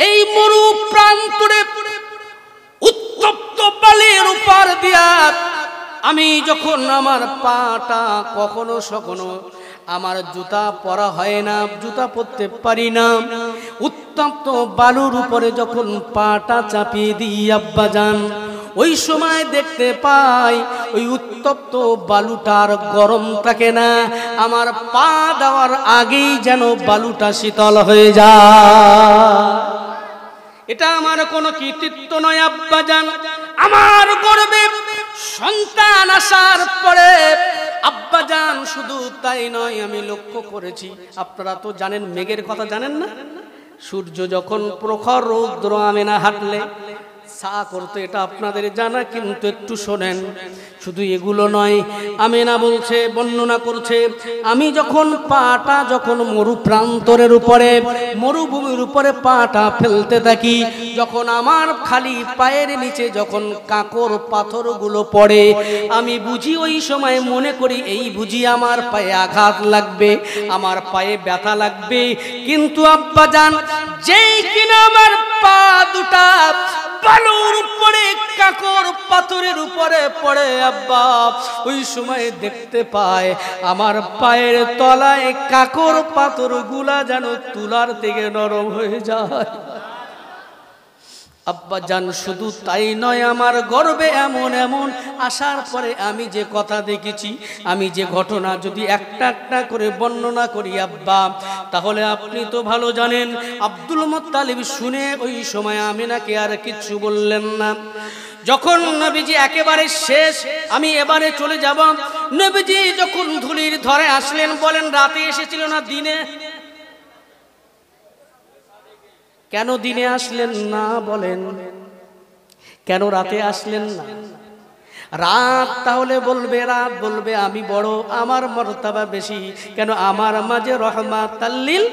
এই মরু প্রান্তরে উত্তপ্ত বালির উপর দিয়া আমি যখন আমার পাটা কখনো সখনো, আমার জুতা পরা হয় না, জুতা পরতে পারি না, উত্তপ্ত বালুর উপরে যখন পাটা চাপিয়ে দিই আব্বাজান, ওই সময় দেখতে পাই ওই উত্তপ্ত বালুটার গরম থাকে না, আমার পা দেওয়ার আগেই যেন বালুটা শীতল হয়ে যায়। এটা আমার কোনো কৃতিত্ব নয় আব্বাজান, আমার গর্বে সন্তান আসার পরে আব্বাজান শুধু তাই নয়, আমি লক্ষ্য করেছি, আপনারা তো জানেন মেঘের কথা জানেন না, সূর্য যখন প্রখর রৌদ্র আমেনা হাঁটলে ছা করতো, এটা আপনাদের জানা, কিন্তু একটু শোনেন। শুধু এগুলো নয়, আমেনা বলছে, বর্ণনা করছে, আমি যখন পাটা যখন মরু প্রান্তরের উপরে মরুভূমির উপরে পাটা ফেলতে থাকি, যখন আমার খালি পায়ের নিচে যখন কাঁকর পাথরগুলো পড়ে, আমি বুঝি ওই সময় মনে করি এই বুঝি আমার পায়ে আঘাত লাগবে, আমার পায়ে ব্যথা লাগবে। কিন্তু আব্বাজান যেই কিনা আমার পা দুটা বালুর উপরে কাঁকর পাথরের উপরে পড়ে আব্বা, ওই সময় দেখতে পায় আমার পায়ের তলায় কাঁকর পাথর গুলা যেন তুলার থেকে নরম হয়ে যায়। আব্বাজান শুধু তাই নয়, আমার গর্বে এমন এমন আসার পরে আমি যে কথা দেখেছি, আমি যে ঘটনা যদি একটা একটা করে বর্ণনা করি আব্বা, তাহলে আপনি তো ভালো জানেন। আব্দুল মুত্তালিব শুনে ওই সময় আমিনাকে আর কিছু বললেন না। যখন নবীজি একেবারে শেষ, আমি এবারে চলে যাব, নবীজি যখন ধুলির ধরে আসলেন, বলেন রাতে এসেছিল না দিনে? কেন দিনে আসলেন না বলেন? কেন রাতে আসলেন না? রাত তাহলে বলবে, রাত বলবে আমি বড়, আমার মর্তবা বেশি, কেন আমার মাঝে রহমাতাল লিল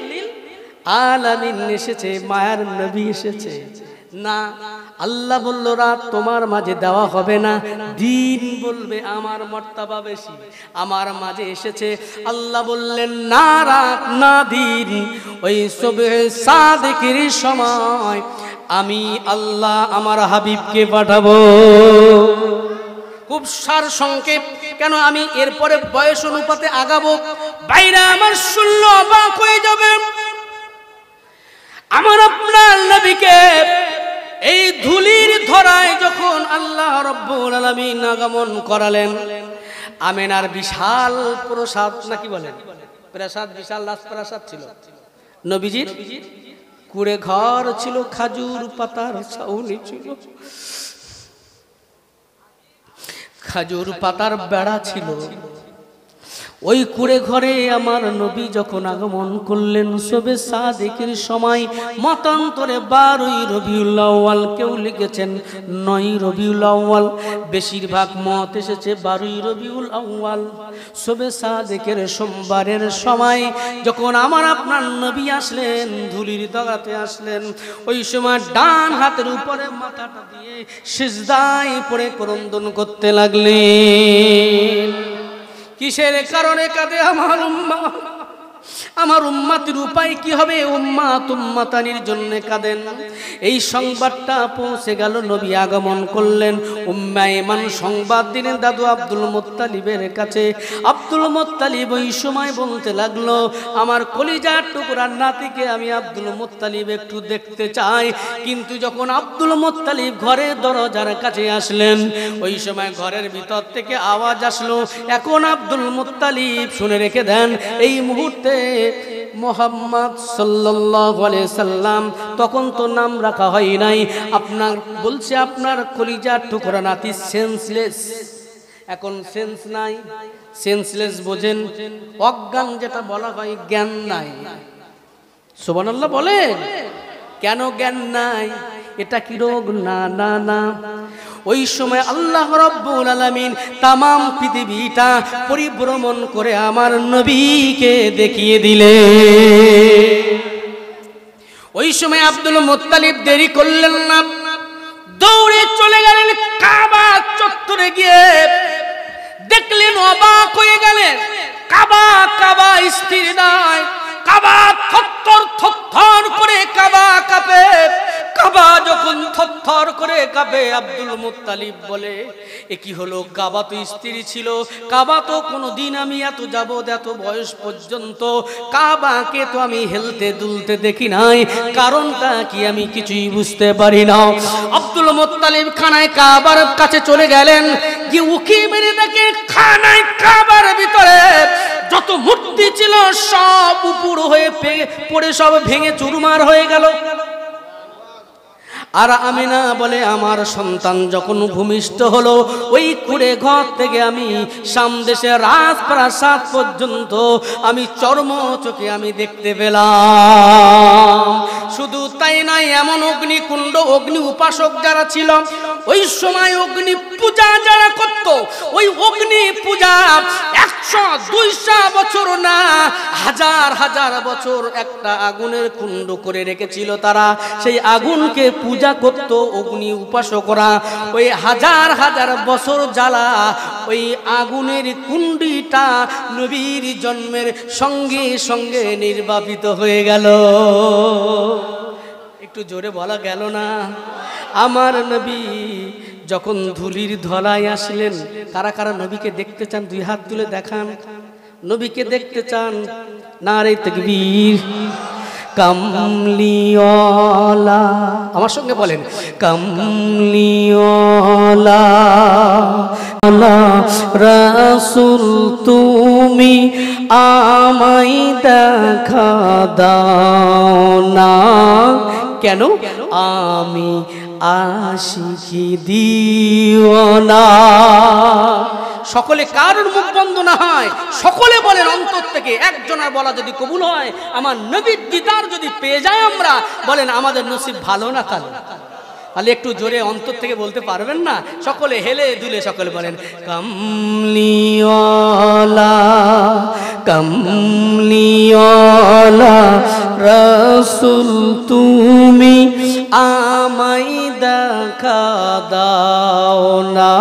আলামিন এসেছে, মায়ার নবী এসেছে। না, আল্লাহ বলল রাত তোমার মাঝে দেওয়া হবে না, দিন বলবে আমার মর্তবা বেশি, আমার মাঝে এসেছে। আল্লাহ বললেন না রাত না দিন, ওই সুবহে সাদিকের সময় আমি আল্লাহ আমার হাবিবকে পাঠাবো। খুব সার সংক্ষেপ, কেন আমি এরপরে বয়স অনুপাতে আগাবো, বাইরে আমার শুনলো অবাক হয়ে যাবে। আমার আপনার নবীকে এই ধুলির ধরায় যখন আল্লাহ রাব্বুল আলামিন আগমন করালেন, আমেনার বিশাল প্রসাদ, নাকি বলেন প্রাসাদ, বিশাল রাজপ্রাসাদ ছিল। নবীজির কুড়ে ঘর ছিল, খাজুর পাতার ছাউনি ছিল, খাজুর পাতার বেড়া ছিল। ওই কুড়ে ঘরে আমার নবী যখন আগমন করলেন শবে সাদেকের সময়, মতান্তরে 12ই রবিউল আউয়াল, কেউ লিখেছেন 9ই রবিউল আউয়াল, বেশিরভাগ মত এসেছে 12ই রবিউল আউয়াল। শবে সাদেকের সোমবারের সময় যখন আমার আপনার নবী আসলেন, ধুলির দগাতে আসলেন, ওই সময় ডান হাতের উপরে মাথাটা দিয়ে সিজদায় পড়ে ক্রন্দন করতে লাগলেন। কিসের কারণে কাঁদে আমার উম্মাহ? আমার উম্মাতের উপায় কি হবে? উম্মাত উম্মাতানির জন্য কাঁদেন। এই সংবাদটা পৌঁছে গেল, নবী আগমন করলেন। উম্মে ইমান সংবাদ দিলেন দাদু আব্দুল মুত্তালিবের কাছে। আব্দুল মুত্তালিব ওই সময় বলতে লাগলো, আমার কলিজার টুকরার নাতিকে আমি আব্দুল মুত্তালিব একটু দেখতে চাই। কিন্তু যখন আব্দুল মুত্তালিব ঘরের দরজার কাছে আসলেন, ওই সময় ঘরের ভিতর থেকে আওয়াজ আসলো, এখন আব্দুল মুত্তালিব শুনে রেখে দেন, এই মুহূর্তে মুহাম্মদ সাল্লাল্লাহু আলাইহি সাল্লাম, তখন তো নাম রাখা হয় নাই, আপনার বলছে আপনার কলিজার টুকরা নাতি সেন্সলেস। এখন সেন্স নাই, সেন্সলেস বোঝেন, অজ্ঞান যেটা বলা হয়, জ্ঞান নাই। সুবহানাল্লাহ বলেন। কেন জ্ঞান নাই? এটা কি রোগ? না না না। ওই সময় আল্লাহ রাব্বুল আলামিন তামাম পৃথিবীটা পরিভ্রমণ করে আমার নবীকে দেখিয়ে দিলেন। ওই সময় আব্দুল মুত্তালিব দেরি করলেন না, দৌড়ে চলে গেলেন কাবা চত্বরে। গিয়ে দেখলেন, অবাক হয়ে গেলেন, কাবা কাবা স্থির নয়, কাবা থরথর থরথর করে কাবা কাঁপে। কাবা যখন থরথর করে কাঁপে, আব্দুল মুত্তালিব বলে, এ কি হলো? কাবা তো স্থির ছিল, কাবা তো কোনোদিন আমি এত যাবত এত বয়স পর্যন্ত কাবাকে তো আমি হেলতে দুলতে দেখি নাই, কারণটা কি আমি কিছুই বুঝতে পারি না। আব্দুল মুত্তালিব খানায় কাবার কাছে চলে গেলেন, গিয়ে উকি মেরে দেখে খানায় কাবার ভিতরে যত মূর্তি ছিল সব উপর হয়ে পড়ে সব ভেঙে চুরমার হয়ে গেল। আর আমিনা বলে, আমার সন্তান যখন ভূমিষ্ঠ হলো, ওই কুড়ে ঘর থেকে আমি সামদেশের রাজপ্রাসাদ পর্যন্ত আমি চর্ম চোখে আমি দেখতে পেলাম। শুধু তাই নয়, এমন অগ্নিকুণ্ড, অগ্নি উপাসক যারা ছিল ওই সময়, অগ্নি পূজা যারা করত, ওই অগ্নি পূজা 100-200 বছর না, হাজার হাজার বছর একটা আগুনের কুণ্ড করে রেখেছিল তারা। সেই আগুনকে পূজা করত অগ্নি উপাসকরা। ওই হাজার হাজার বছর জ্বালা ওই আগুনের কুণ্ডিটা নবীর জন্মের সঙ্গে সঙ্গে নির্বাপিত হয়ে গেল। একটু জোরে বলা গেল না? আমার নবী যখন ধুলির ধলায় আসলেন, কারা কারা নবীকে দেখতে চান? 2 হাত তুলে দেখান। নবীকে দেখতে চান? নারে তাকবীর। কামলিওয়ালা, আমার সঙ্গে বলেন, কামলিওয়ালা রাসূল তুমি আমায় দেখা দাও না। কেন? আমি আশিকি দিওয়ানা। সকলে কারোর মুখ বন্ধ না হয়, সকলে বলেন অন্তর থেকে। একজনের বলা যদি কবুল হয়, আমার নবীর দিদার যদি পেয়ে যায় আমরা, বলেন আমাদের নসিব ভালো না কালো। তাহলে একটু জোরে অন্তর থেকে বলতে পারবেন না? সকলে হেলে দুলে সকলে বলেন, কামলিওয়ালা কামলিওয়ালা রাসূল তুমি আমায় দেখা দাও না।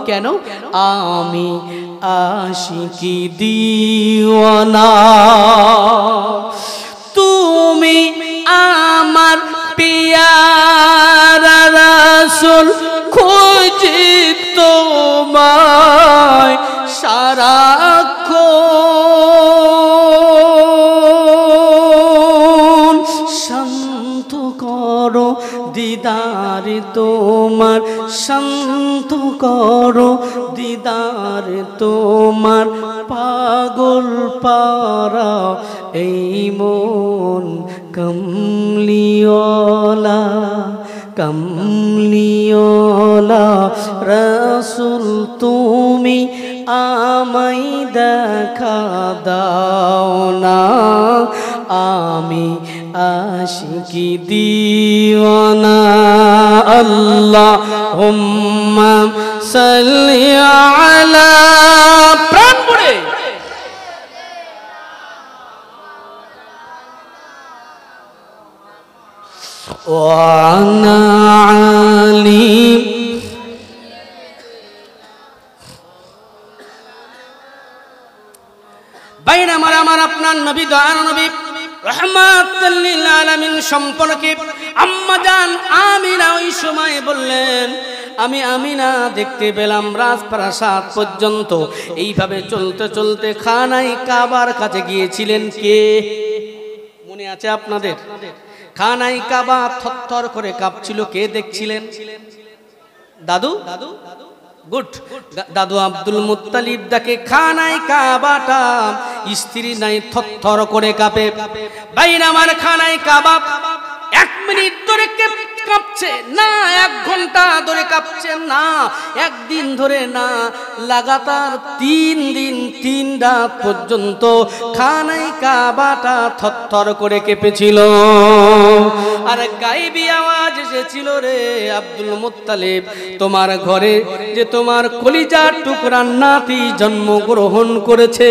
কেন? আমি আশিকি দিওয়ানা। তুমি আমার পিয়ারা রাসূল, খুঁজি তোমায় সারাক্ষণ। শান্ত করো দিদার তোমার, শান্ত করো দিদার তোমার, পাগল পারা এই মন। কামলিওয়ালা কামলিওয়ালা রাসূল তুমি আমায় দেখা দাও না, আমি আশিকি দিওয়ানা। আল্লাহুম্মা সাল্লি আলা, প্রাণ পড়ে ওয়ানা আলী। বাইরে আমার আপনার নবী, দয়ার নবী রাহমাতুল লিল আলামিন সম্পর্কে আম্মা জান আমিনা ওই সময় বললেন, আমি আমিনা দেখতে পেলাম রাজপ্রাসাদ পর্যন্ত এইভাবে চলতে চলতে খানায় কাবার কাছে গিয়েছিলেন কে? মনে আছে আপনাদের? খানায় কাবা থরথর করে কাঁপছিল, কে দেখছিলেন? দাদু? গুড। দাদু আব্দুল মুত্তালিব দেখে খানায় কাবাটা স্ত্রী নাই থরথর করে কাঁপে। বাইরে আমার খানায় কাবা 1 মিনিট ধরে কাঁপছে না, 1 ঘন্টা ধরে কাঁপছে না, 1 দিন ধরে না, লাগাতার 3 দিন 3 রাত পর্যন্ত খানায় কাবাটা থরথর করে কেঁপেছিল। আর গায়েবী আওয়াজ এসেছিল, রে আব্দুল মুত্তালিব, তোমার ঘরে যে তোমার কলিজার টুকরার নাতি জন্মগ্রহণ করেছে,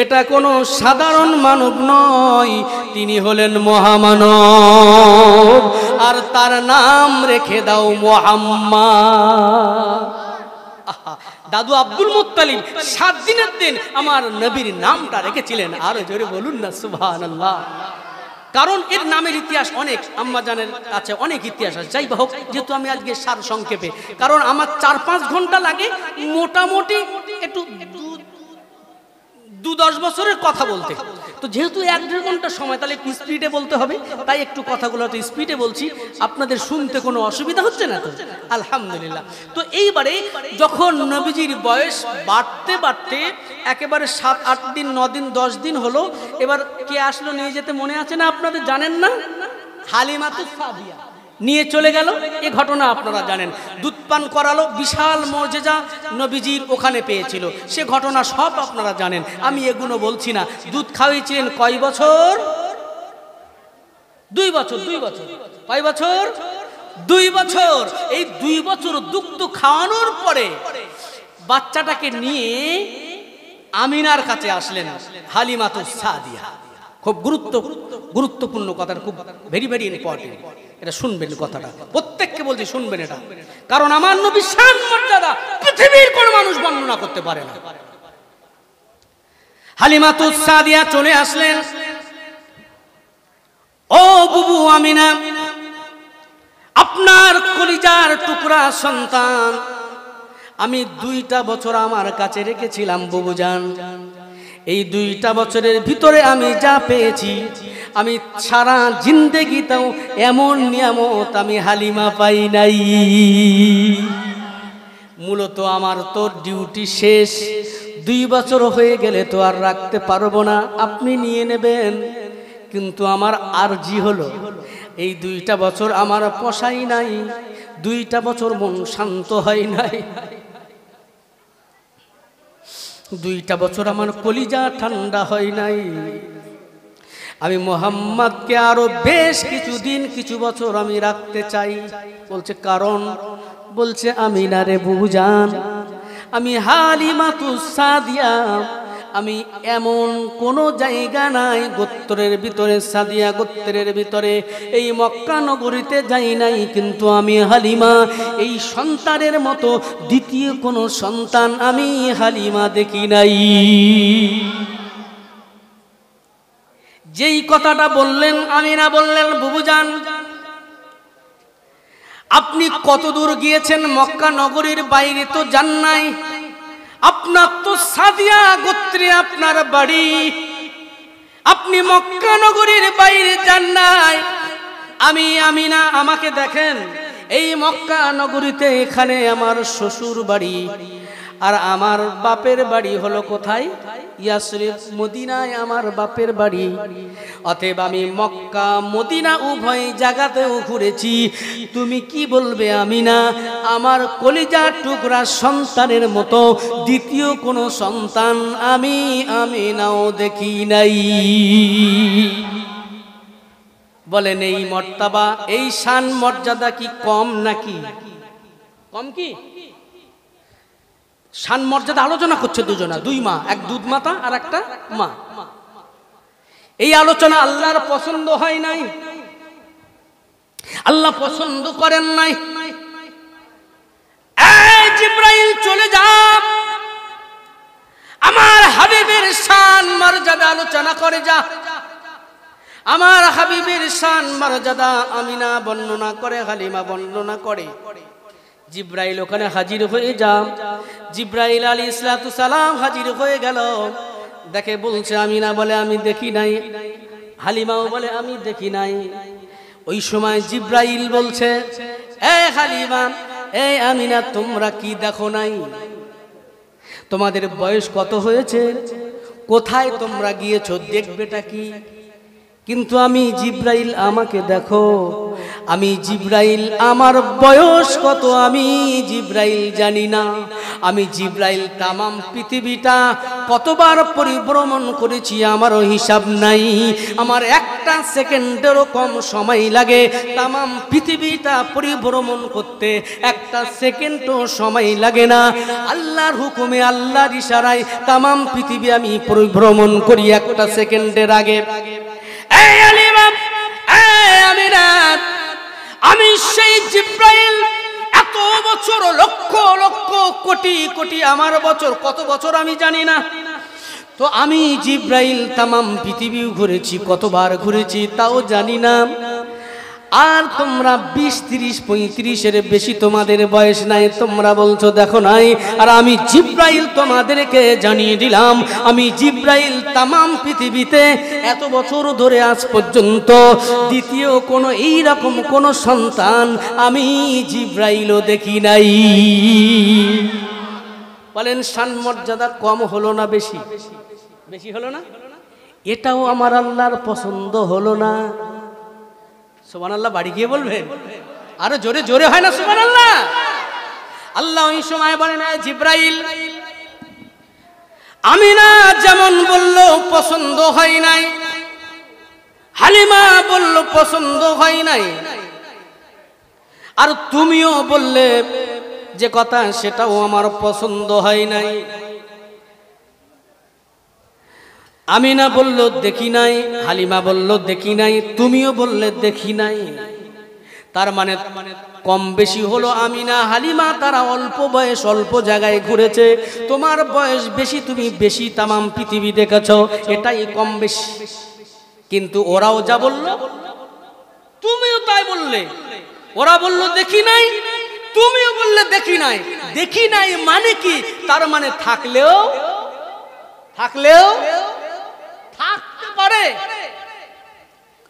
এটা কোনো সাধারণ মানব নয়, তিনি হলেন মহামানব, আর তার নাম রেখে দাও মুহাম্মদ। দাদু আব্দুল মুত্তালিব 7 দিনের দিন আমার নবীর নামটা রেখেছিলেন। আরো জোরে বলুন না সুবহানাল্লাহ। কারণ এর নামের ইতিহাস অনেক, আম্মা জানের কাছে অনেক ইতিহাস আছে। যাই হোক, যেহেতু আমি আজকে সার সংক্ষেপে, কারণ আমার 4-5 ঘন্টা লাগে মোটামুটি একটু 2-10 বছরের কথা বলতে, তো যেহেতু 1-1.5 ঘন্টা সময়, তাহলে একটু স্পিডে বলতে হবে, তাই একটু কথাগুলো তো স্পিডে বলছি। আপনাদের শুনতে কোনো অসুবিধা হচ্ছে না তো? আলহামদুলিল্লাহ। তো এইবারে যখন নবীজির বয়স বাড়তে বাড়তে একেবারে 7-8 দিন 9 দিন 10 দিন হলো, এবার কে আসলো নিয়ে যেতে, মনে আছে না আপনাদের? জানেন না? হালিমাতুস সাদিয়া নিয়ে চলে গেল। এই ঘটনা আপনারা জানেন। দুধ পান করালো, বিশাল মর্যাদা নবীজির ওখানে পেয়েছিল, সে ঘটনা সব আপনারা জানেন, আমি এগুলো বলছি না। দুধ খাওয়াইছিলেন কয় বছর? 2 বছর। 2 বছর। কয় বছর? 2 বছর। এই 2 বছর দুধ খাওয়ানোর পরে বাচ্চাটাকে নিয়ে আমিনার কাছে আসলেন হালিমাতুস সাদিয়া। খুব গুরুত্বপূর্ণ কথা, খুব ভেরি ভেরি ইম্পর্টেন্ট, এটা শুনবেন কথাটা, প্রত্যেককে বলছি শুনবেন এটা, কারণ আমার নবীর শান মর্যাদা পৃথিবীর কোন মানুষ বর্ণনা করতে পারে না। হালিমাতুস সাদিয়া চলে আসলেন। ও বুবু আমিনা, আপনার কলিজার টুকরা সন্তান আমি 2টা বছর আমার কাছে রেখেছিলাম বুবুজান। এই 2টা বছরের ভিতরে আমি যা পেয়েছি, আমি সারা জিন্দেগিতেও এমন নিয়ামত আমি হালিমা পাই নাই। মূলত আমার তো ডিউটি শেষ, 2 বছর হয়ে গেলে তো আর রাখতে পারবো না, আপনি নিয়ে নেবেন। কিন্তু আমার আরজি হলো, এই 2টা বছর আমার পোষাই নাই, 2টা বছর মন শান্ত হয় নাই, 2টা বছর আমার কলিজা ঠান্ডা হয় নাই। আমি মুহাম্মদকে আরো বেশ কিছুদিন, কিছু বছর আমি রাখতে চাই। বলছে কারণ? বলছে আমিনা রে বুবুজান, আমি হালিমাতুস সাদিয়া, আমি এমন কোন জায়গা নাই গোত্রের ভিতরে, সাদিয়া গোত্রের ভিতরে, এই মক্কা নগরীতে যাই নাই, কিন্তু আমি হালিমা এই সন্তানের মতো দ্বিতীয় কোন সন্তান আমি হালিমা দেখি নাই। যেই কথাটা বললেন আমিনা বললেন, বুবুজান আপনি কত দূর গিয়েছেন? মক্কা নগরীর বাইরে তো যান নাই, আপনার তো সাদিয়া গোত্রে আপনার বাড়ি, আপনি মক্কা নগরীর বাইরে যান নাই। আমি আমিনা, আমাকে দেখেন, এই মক্কা নগরীতে এখানে আমার শ্বশুর বাড়ি, আর আমার বাপের বাড়ি হলো কোথায়? ইয়াসরিব, মদিনায় আমার বাপের বাড়ি। অতএব আমি মক্কা মদিনা উভয় জায়গাতেও ঘুরেছি। তুমি কি বলবে আমিনা? আমার কলিজার টুকরা সন্তানের মতো দ্বিতীয় কোনো সন্তান আমি আমিনাও দেখি নাই। বলেন এই মর্তাবা, এই শান মর্যাদা কি কম নাকি? কম কি? শান মর্যাদা আলোচনা করছে দুজনা, দুই মা, এক দুধ মাতা আর একটা মা। এই আলোচনা আল্লাহর পছন্দ হয় নাই, আল্লাহ পছন্দ করেন নাই। এই জিবরাইল চলে যাও, আমার হাবিবের শান মর্যাদা আলোচনা করে যা। আমার হাবিবের শান মর্যাদা আমিনা বর্ণনা করে, হালিমা বর্ণনা করে। জিবরাইল ওখানে হাজির হয়ে যাও। জিবরাইল আলাইহিস সালাম হাজির হয়ে গেল। দেখে বলছে, আমিনা বলে আমি দেখি নাই, হালিমাও বলে আমি দেখি নাই। ওই সময় জিবরাইল বলছে, এ হালিমা, এ আমিনা, তোমরা কি দেখো নাই? তোমাদের বয়স কত হয়েছে? কোথায় তোমরা গিয়েছো? দেখবেটা কি? কিন্তু আমি জিবরাইল, আমাকে দেখো। আমি জিবরাইল, আমার বয়স কত আমি জিবরাইল জানি না। আমি জিবরাইল তামাম পৃথিবীটা কতবার পরিভ্রমণ করেছি আমারও হিসাব নাই। আমার একটা সেকেন্ডেরও কম সময় লাগে তামাম পৃথিবীটা পরিভ্রমণ করতে, একটা সেকেন্ডও সময় লাগে না। আল্লাহর হুকুমে, আল্লাহর ইশারায় তামাম পৃথিবী আমি পরিভ্রমণ করি একটা সেকেন্ডের আগে। এই আলিমা, এই আমিনা, আমি সেই জিবরাইল। এত বছর, লক্ষ লক্ষ কোটি কোটি আমার বছর, কত বছর আমি জানি না। তো আমি জিবরাইল তামাম পৃথিবী ঘুরেছি, কতবার ঘুরেছি তাও জানি না। আর তোমরা 20, 30, 35-এর বেশি তোমাদের বয়স নাই, তোমরা বলছো দেখো নাই। আর আমি জিবরাইল তোমাদেরকে জানিয়ে দিলাম, আমি জিবরাইল তামাম পৃথিবীতে এত বছর ধরে আজ পর্যন্ত দ্বিতীয় কোনো এইরকম কোন সন্তান আমি জিবরাইলও দেখি নাই। বলেন শান মর্যাদা কম হলো না বেশি? বেশি হলো না? এটাও আমার আল্লাহর পছন্দ হলো না। সুবহানাল্লাহ, বাড়ি গিয়ে বলবেন, আরো জোরে জোরে হয় না সুবহানাল্লাহ? আল্লাহ ওই সময় বলেন, জিবরাইল, আমিনা যেমন বলল পছন্দ হয় নাই, হালিমা বলল পছন্দ হয় নাই, আর তুমিও বললে যে কথা সেটাও আমার পছন্দ হয় নাই। আমিনা বলল দেখি নাই, হালিমা বলল দেখি নাই, তুমিও বললে দেখি নাই। তার মানে কম বেশি হলো আমিনা, হালিমা তারা অল্প বয়স, অল্প জায়গায় ঘুরেছে। তোমার বয়স বেশি, তুমি বেশি তামাম পৃথিবী দেখেছো, এটাই কম বেশি। কিন্তু ওরাও যা বলল তুমিও তাই বললে। ওরা বলল দেখি নাই, তুমিও বললে দেখি নাই। দেখি নাই মানে কি? তার মানে থাকলেও থাকতে পারে।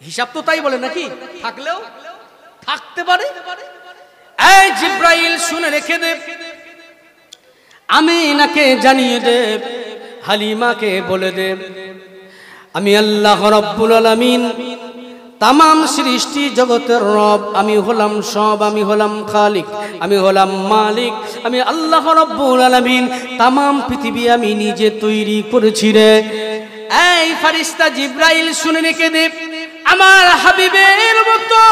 হিসাব তো তাই বলে নাকি? থাকলেও থাকতে পারে। এই জিবরাইল শুনে রেখে দে, আমিনাকে জানিয়ে দে, হালিমাকে বলে দে, আমি আল্লাহ রাব্বুল আলামিন, তামাম সৃষ্টি জগতের রব। আমি হলাম সব, আমি হলাম খালিক, আমি হলাম মালিক, আমি আল্লাহ রাব্বুল আলামিন। তামাম পৃথিবী আমি নিজে তৈরি করেছি রে। এই ফারিস্তা জিবরাইল শুনে রেখে দে, আমার হাবিবের মতো,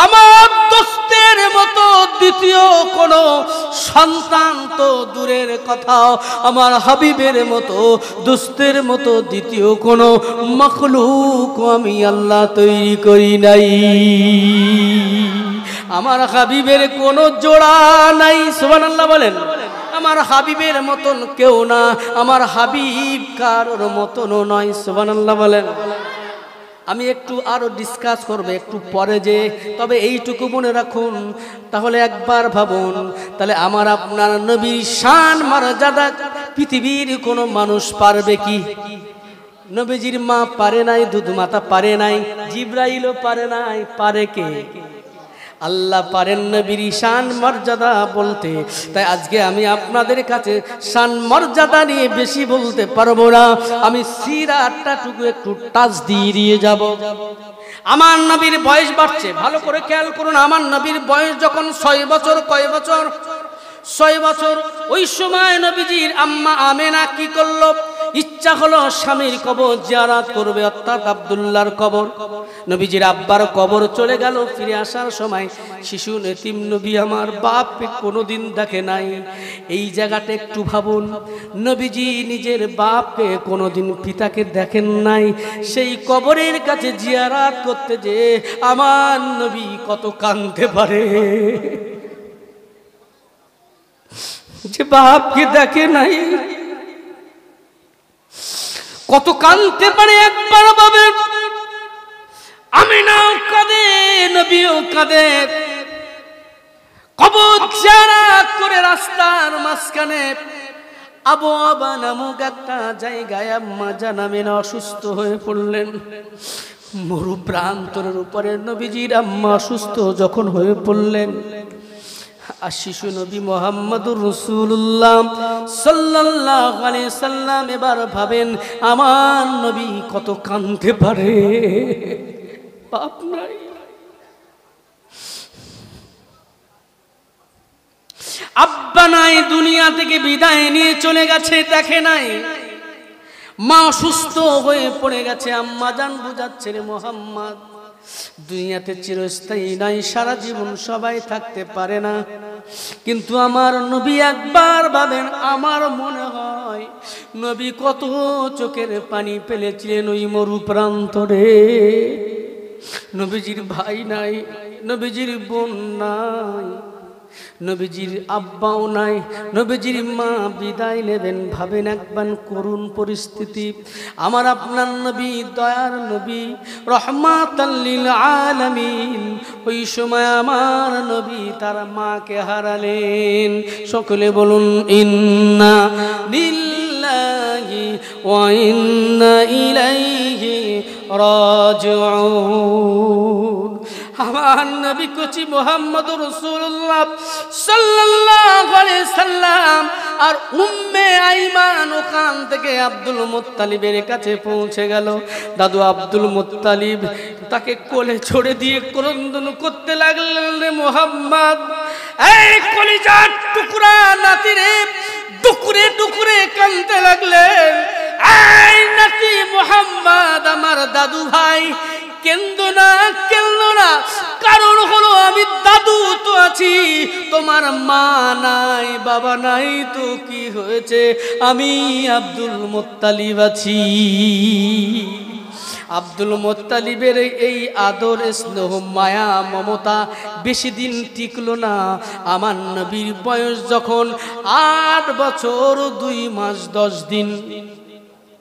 আমার দোস্তের মতো দ্বিতীয় কোন সন্তান তো দূরের কথা, আমার হাবিবের মতো দোস্তের মতো দ্বিতীয় কোন মখলুক আমি আল্লাহ তৈরি করি নাই। আমার হাবিবের কোন জোড়া নাই। সুবহানাল্লাহ বলেন। আমার হাবিবের মতন কেউ না, আমার হাবিব কারোর মতনও নয়। সুবহানাল্লাহ বলেন। আমি একটু আরো ডিসকাস করব একটু পরে, যে তবে এইটুকু মনে রাখুন, তাহলে একবার ভাবুন, তাহলে আমার আপনার নবীর শান মর্যাদা পৃথিবীর কোনো মানুষ পারবে কি? নবীজির মা পারে নাই, দুধ মাতা পারে নাই, জিবরাইলও পারে নাই, পারে কে? আল্লাহ পারেন নবীর শান মর্যাদা বলতে। তাই আজকে আমি আপনাদের কাছে শান মর্যাদা নিয়ে বেশি বলতে পারবো না, আমি সিরাতটা টুকু একটু টাচ দিয়ে যাব। আমার নবীর বয়স বাড়ছে, ভালো করে খেয়াল করুন। আমার নবীর বয়স যখন 6 বছর, কয় বছর? 6 বছর। ওই সময় নবীজির আম্মা আমেনা কি করলো? ইচ্ছা হলো স্বামীর কবর জিয়ারত করবে, অর্থাৎ আব্দুল্লাহর কবর। নবীজির আব্বার কবর চলে গেল, ফিরে আসার সময় শিশু এতিম নবী আমার বাপকে কোনোদিন দেখে নাই। এই জায়গাটা একটু ভাবুন, নবীজি নিজের বাপকে কোনোদিন পিতাকে দেখেন নাই, সেই কবরের কাছে জিয়ারত করতে যে আমার নবী কত কাঁদতে পারে যে বাপকে দেখে নাই, কত কাঁদতে পারে একবার ভাবেন। আমিনাও কাঁদে, নবীও কাঁদে। কবর জিয়ারত করে রাস্তার মাঝখানে আবওয়াবা নামক একটা জায়গায় আম্মা জান আমিনা অসুস্থ হয়ে পড়লেন। মরু প্রান্তরের উপরে নবীজির আম্মা অসুস্থ যখন হয়ে পড়লেন, আর শিশু নবী মুহাম্মদুর রাসূলুল্লাহ সাল্লাল্লাহু আলাইহি সাল্লাম এবার ভাবেন আমার নবী কত কাঁদতে পারে, বাপ নাই, আব্বা নাই, দুনিয়া থেকে বিদায় নিয়ে চলে গেছে, দেখে নাই। মা অসুস্থ হয়ে পড়ে গেছে, আম্মা জান বুঝাচ্ছে রে মুহাম্মদ দুনিয়াতে চিরস্থায়ী নাই, সারা জীবন সবাই থাকতে পারে না। কিন্তু আমার নবী একবার ভাবেন, আমার মনে হয় নবী কত চোখের পানি ফেলেছিলেন ওই মরু প্রান্তরে। নবীজির ভাই নাই, নবীজির বোন নাই, নবীজির আব্বাও নাই, নবীজির মা বিদায় নেবেন। ভাবেন একবার করুণ পরিস্থিতি। আমার আপনার নবী দয়ার নবী, রহমাতাল লিল আলামিন, ওই সময় আমার নবী তার মাকে হারালেন। সকলে বলুন ইন্না লিল্লাহি ওয়া ইন্না ইলাইহি রাজিউন। আমার নবী কচি মুহাম্মদুর রাসূলুল্লাহ সাল্লাল্লাহু আলাইহি সাল্লাম আর উম্মে আইমান ওখান থেকে আব্দুল মুত্তালিবের কাছে পৌঁছে গেল। দাদু আব্দুল মুত্তালিব তাকে কোলে ছড়ে দিয়ে ক্রন্দন করতে লাগলেন, রে মুহাম্মদ, এই কলিজার টুকরা নাতি রে, টুকরে টুকরে কাঁদতে লাগলেন। এই নাতি মুহাম্মদ, আমার দাদু ভাই, কেন্দো না, কেন্দো না, কারণ হলো আমি দাদু তো আছি, তোমার মা নাই, বাবা নাই, তো কি হয়েছে, আমি আব্দুল মুত্তালিব আছি। আব্দুল মুত্তালিবের এই আদর, স্নেহ, মায়া, মমতা বেশি দিন টিকলো না। আমার নবীর বয়স যখন 8 বছর 2 মাস 10 দিন,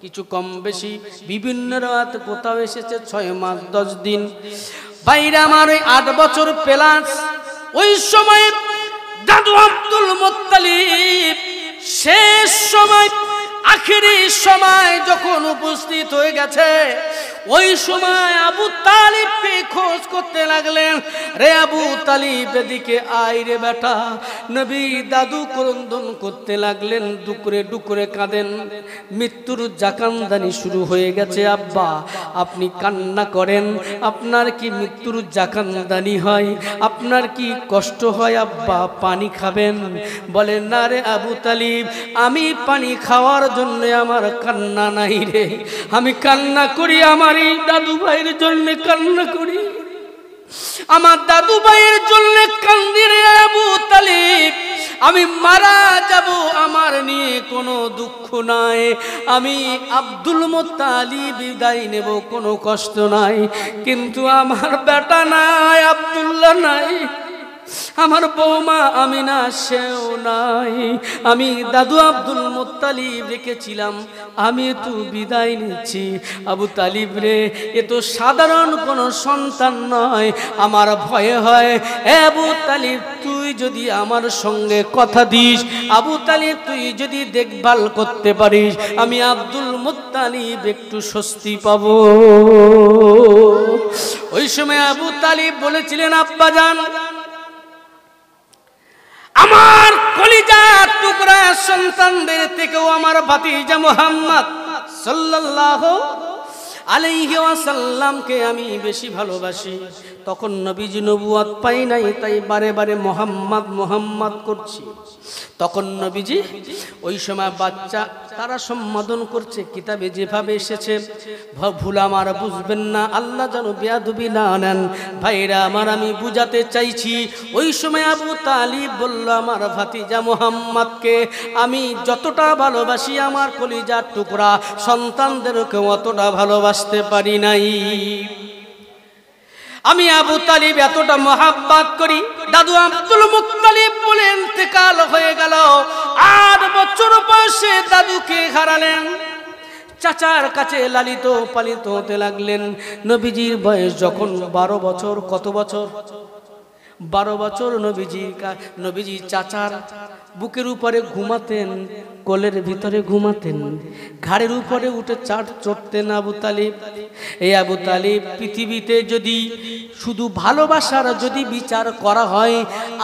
কিছু কম বেশি, বিভিন্ন রাত কোথাও এসেছে 6 মাস 10 দিন। বাইরে আমার ওই 8 বছর প্লাস, ওই সময় দাদু আব্দুল মুত্তালিব শেষ সময়, আখেরি সময় যখন উপস্থিত হয়ে গেছে, ওই সময় আবু তালিবকে খোঁজ করতে লাগলেন। রে আবু তালিব, এদিকে আয় রে বেটা। নবী দাদু ক্রন্দন করতে লাগলেন, ডুকরে ডুকরে কাঁদেন, মৃত্যুর জাকান্দানি শুরু হয়ে গেছে। আব্বা আপনি কান্না করেন, আপনার কি মৃত্যুর জাকান্দানি হয়, আপনার কি কষ্ট হয়? আব্বা পানি খাবেন? বলেন না রে আবু তালিব, আমি পানি খাওয়ার জন্য আমার কান্না নাই রে, আমি কান্না করি আমার এই দাদু ভাইয়ের জন্য কান্না করি, আমার দাদু ভাইয়ের জন্য কান্দি রে আবু তালিব। আমি মারা যাব, আমার নিয়ে কোনো দুঃখ নাই, আমি আব্দুল মুত্তালিব বিদায় নেব, কোনো কষ্ট নাই। কিন্তু আমার বেটা নাই, আব্দুল্লাহ নাই, আমার বৌমা আমিনা সেও নাই, আমি দাদু আব্দুল মুত্তালিব রেখেছিলাম, আমি তো বিদায় নিচ্ছি। আবু তালিব রে, এ তো সাধারণ কোনো সন্তান নয়, আমার ভয় হয়। আবু তালিব, তুই যদি আমার সঙ্গে কথা দিস, আবু তালিব তুই যদি দেখভাল করতে পারিস, আমি আব্দুল মুত্তালিব একটু স্বস্তি পাবো। ওই সময় আবু তালিব বলেছিলেন, আব্বাজান টুকরা সন্তানদের থেকেও আমার ভাতিজা মুহাম্মদ সাল্লাল্লাহু আলাইহি ওয়াসাল্লামকে আমি বেশি ভালোবাসি। তখন নবীজি নবুয়ত পাই নাই, তাই বারে বারে মুহাম্মদ মুহাম্মদ করছি। তখন নবীজি ওই সময় বাচ্চা তারা সম্বোধন করছে, কিতাবে যেভাবে এসেছে। ভুল আমার বুঝবেন না, আল্লাহ যেন বেয়াদবি না নেন। ভাইরা আমার, আমি বুঝাতে চাইছি, ওই সময় আবু তালিব বলল, আমার ভাতিজা মুহাম্মদকে আমি যতটা ভালোবাসি আমার কলিজার টুকরা সন্তানদেরকে অতটা ভালোবাসতে পারি নাই। আমি আবু তালিব এতটা মহাব্বত করি। দাদু আব্দুল মুত্তালিব বলে ইন্তেকাল হয়ে গেল। 8 বছর বয়সে দাদুকে হারালেন। চাচার কাছে লালিত পালিত হতে লাগলেন। নবীজির বয়স যখন 12 বছর, কত বছর? 12 বছর। নবীজি চাচার বুকের উপরে ঘুমাতেন, কোলের ভিতরে ঘুমাতেন, ঘাড়ের উপরে উঠে চড়তেন আবু তালিব। এই আবু তালিব, পৃথিবীতে যদি শুধু ভালোবাসার যদি বিচার করা হয়,